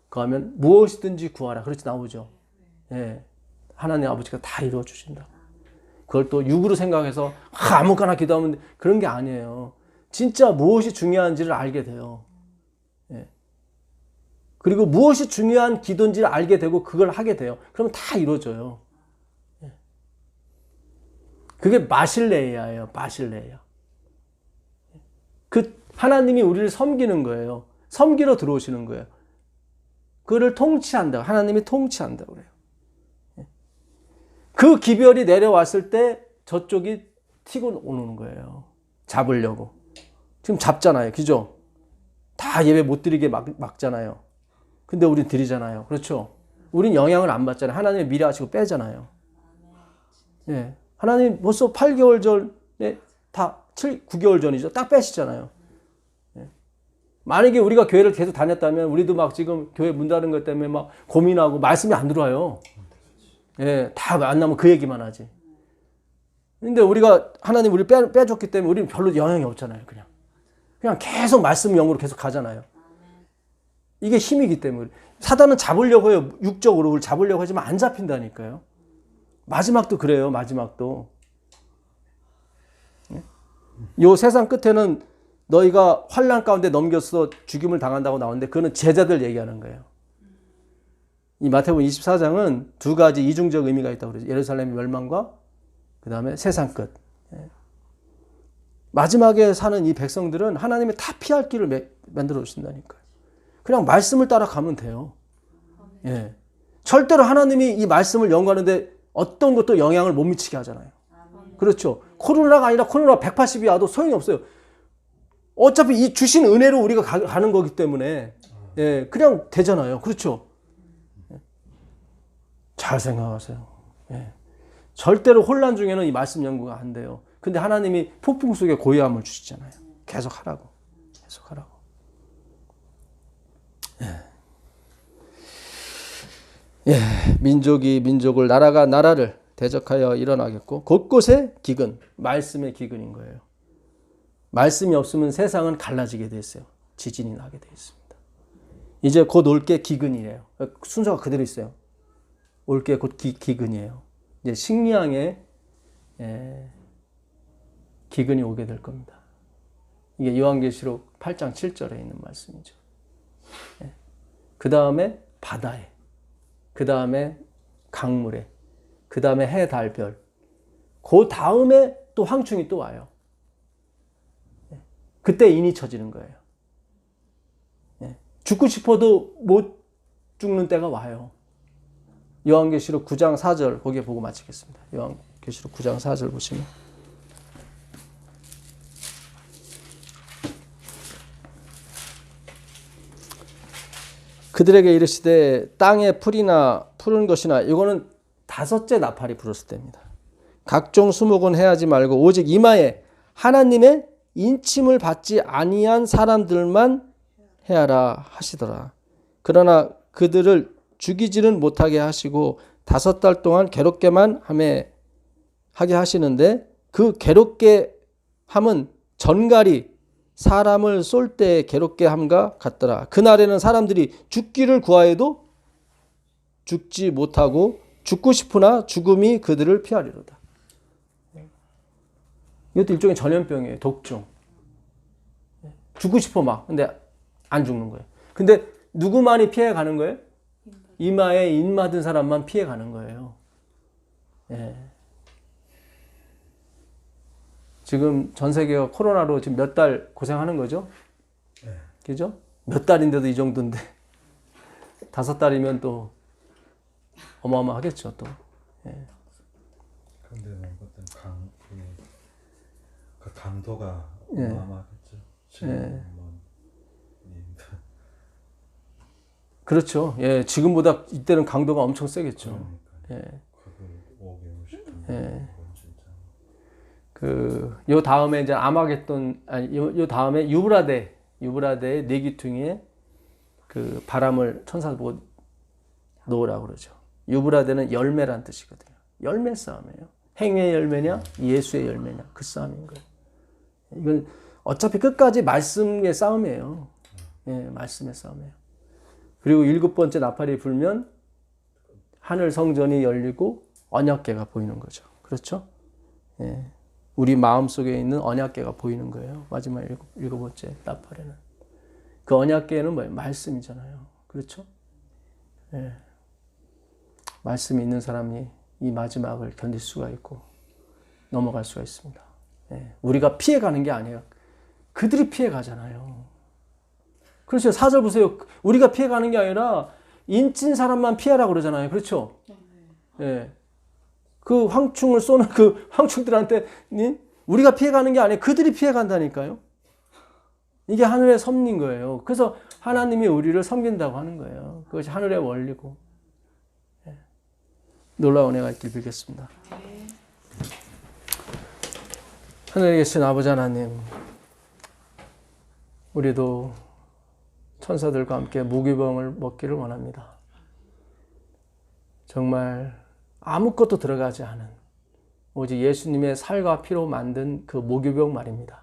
그러면 무엇이든지 구하라. 그렇지 나오죠. 예. 하나님 아버지가 다 이루어 주신다. 그걸 또 육으로 생각해서 아무거나 기도하면 그런 게 아니에요. 진짜 무엇이 중요한지를 알게 돼요. 예. 그리고 무엇이 중요한 기도인지를 알게 되고 그걸 하게 돼요. 그러면 다 이루어져요. 예. 그게 마실레이아예요. 마실레이아. 그 하나님이 우리를 섬기는 거예요. 섬기러 들어오시는 거예요. 그를 통치한다. 하나님이 통치한다고 그래요. 그 기별이 내려왔을 때 저쪽이 튀고 오는 거예요. 잡으려고. 지금 잡잖아요. 그죠? 다 예배 못 드리게 막잖아요. 근데 우린 드리잖아요. 그렇죠? 우린 영향을 안 받잖아요. 하나님의 미래 하시고 빼잖아요. 예. 하나님 벌써 8개월 전에 다 9개월 전이죠. 딱 빼시잖아요. 예. 만약에 우리가 교회를 계속 다녔다면 우리도 막 지금 교회 문 닫은 것 때문에 막 고민하고 말씀이 안 들어와요. 예, 다 만나면 그 얘기만 하지. 근데 우리가 하나님 우리 빼줬기 때문에 우리는 별로 영향이 없잖아요. 그냥 계속 말씀 영으로 계속 가잖아요. 이게 힘이기 때문에. 사단은 잡으려고 해요. 육적으로 우리 잡으려고 하지만 안 잡힌다니까요. 마지막도 그래요. 마지막도. 요 세상 끝에는 너희가 환난 가운데 넘겨서 죽임을 당한다고 나오는데 그거는 제자들 얘기하는 거예요. 이 마태복음 24장은 두 가지 이중적 의미가 있다고 그러죠. 예루살렘의 멸망과 그 다음에 세상 끝. 마지막에 사는 이 백성들은 하나님이 다 피할 길을 만들어 주신다니까요. 그냥 말씀을 따라가면 돼요. 예. 절대로 하나님이 이 말씀을 연구하는데 어떤 것도 영향을 못 미치게 하잖아요. 그렇죠. 코로나가 아니라 코로나 180이 와도 소용이 없어요. 어차피 이 주신 은혜로 우리가 가는 거기 때문에 예, 그냥 되잖아요. 그렇죠. 잘 생각하세요. 예. 절대로 혼란 중에는 이 말씀 연구가 안 돼요. 근데 하나님이 폭풍 속에 고요함을 주시잖아요. 계속 하라고. 계속 하라고. 예. 예. 민족이 민족을, 나라가 나라를 대적하여 일어나겠고 곳곳에 기근, 말씀의 기근인 거예요. 말씀이 없으면 세상은 갈라지게 돼 있어요. 지진이 나게 돼 있습니다. 이제 곧 올 게 기근이래요. 순서가 그대로 있어요. 올 게 곧 기근이에요. 이제 식량의 기근이 오게 될 겁니다. 이게 요한계시록 8장 7절에 있는 말씀이죠. 그 다음에 바다에, 그 다음에 강물에, 그 다음에 해, 달, 별, 그 다음에 또 황충이 또 와요. 그때 인이 쳐지는 거예요. 죽고 싶어도 못 죽는 때가 와요. 요한계시록 9장 4절 거기에 보고 마치겠습니다. 요한계시록 9장 4절 보시면 그들에게 이르시되 땅에 풀이나 푸른 것이나 이거는 다섯째 나팔이 불었을 때입니다. 각종 수목은 해하지 말고 오직 이마에 하나님의 인침을 받지 아니한 사람들만 해하라 하시더라. 그러나 그들을 죽이지는 못하게 하시고 5달 동안 괴롭게만 하게 하시는데 그 괴롭게 함은 전갈이 사람을 쏠 때 괴롭게 함과 같더라. 그날에는 사람들이 죽기를 구하여도 죽지 못하고 죽고 싶으나 죽음이 그들을 피하리로다. 이것도 일종의 전염병이에요. 독종. 죽고 싶어 막. 근데 안 죽는 거예요. 근데 누구만이 피해 가는 거예요? 이마에 인 맞은 사람만 피해 가는 거예요. 예. 지금 전 세계가 코로나로 지금 몇 달 고생하는 거죠? 그죠? 몇 달인데도 이 정도인데 5달이면 또 어마어마하겠죠 또. 예. 근데 어떤 그 강도가 예. 어마어마하겠죠. 예. 그렇죠. 예, 지금보다 이때는 강도가 엄청 세겠죠. 예. 예. 요 다음에 이제 아마겟돈, 아니, 요 다음에 유브라데의 네 귀퉁이에 그 바람을 천사 보고 놓으라고 그러죠. 유브라데는 열매란 뜻이거든요. 열매 싸움이에요. 행위의 열매냐, 예수의 열매냐, 그 싸움인 거예요. 이건 어차피 끝까지 말씀의 싸움이에요. 예, 말씀의 싸움이에요. 그리고 7번째 나팔이 불면 하늘 성전이 열리고 언약궤가 보이는 거죠. 그렇죠? 예. 우리 마음속에 있는 언약궤가 보이는 거예요. 마지막 7번째 나팔에는. 그 언약궤는 뭐예요? 말씀이잖아요. 그렇죠? 예. 말씀이 있는 사람이 이 마지막을 견딜 수가 있고 넘어갈 수가 있습니다. 예. 우리가 피해가는 게 아니에요. 그들이 피해가잖아요. 그렇죠. 4절 보세요. 우리가 피해가는 게 아니라 인친 사람만 피하라고 그러잖아요. 그렇죠? 예. 그 황충을 쏘는 그 황충들한테 우리가 피해가는 게 아니에요. 그들이 피해간다니까요. 이게 하늘의 섭리인 거예요. 그래서 하나님이 우리를 섬긴다고 하는 거예요. 그것이 하늘의 원리고. 예. 놀라운 은혜가 있길 빌겠습니다. 하늘에 계신 아버지 하나님, 우리도 천사들과 함께 무교병을 먹기를 원합니다. 정말 아무것도 들어가지 않은 오직 예수님의 살과 피로 만든 그 무교병 말입니다.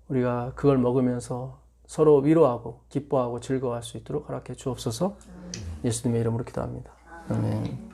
우리가 그걸 먹으면서 서로 위로하고 기뻐하고 즐거워할 수 있도록 허락해 주옵소서. 예수님의 이름으로 기도합니다. 아멘.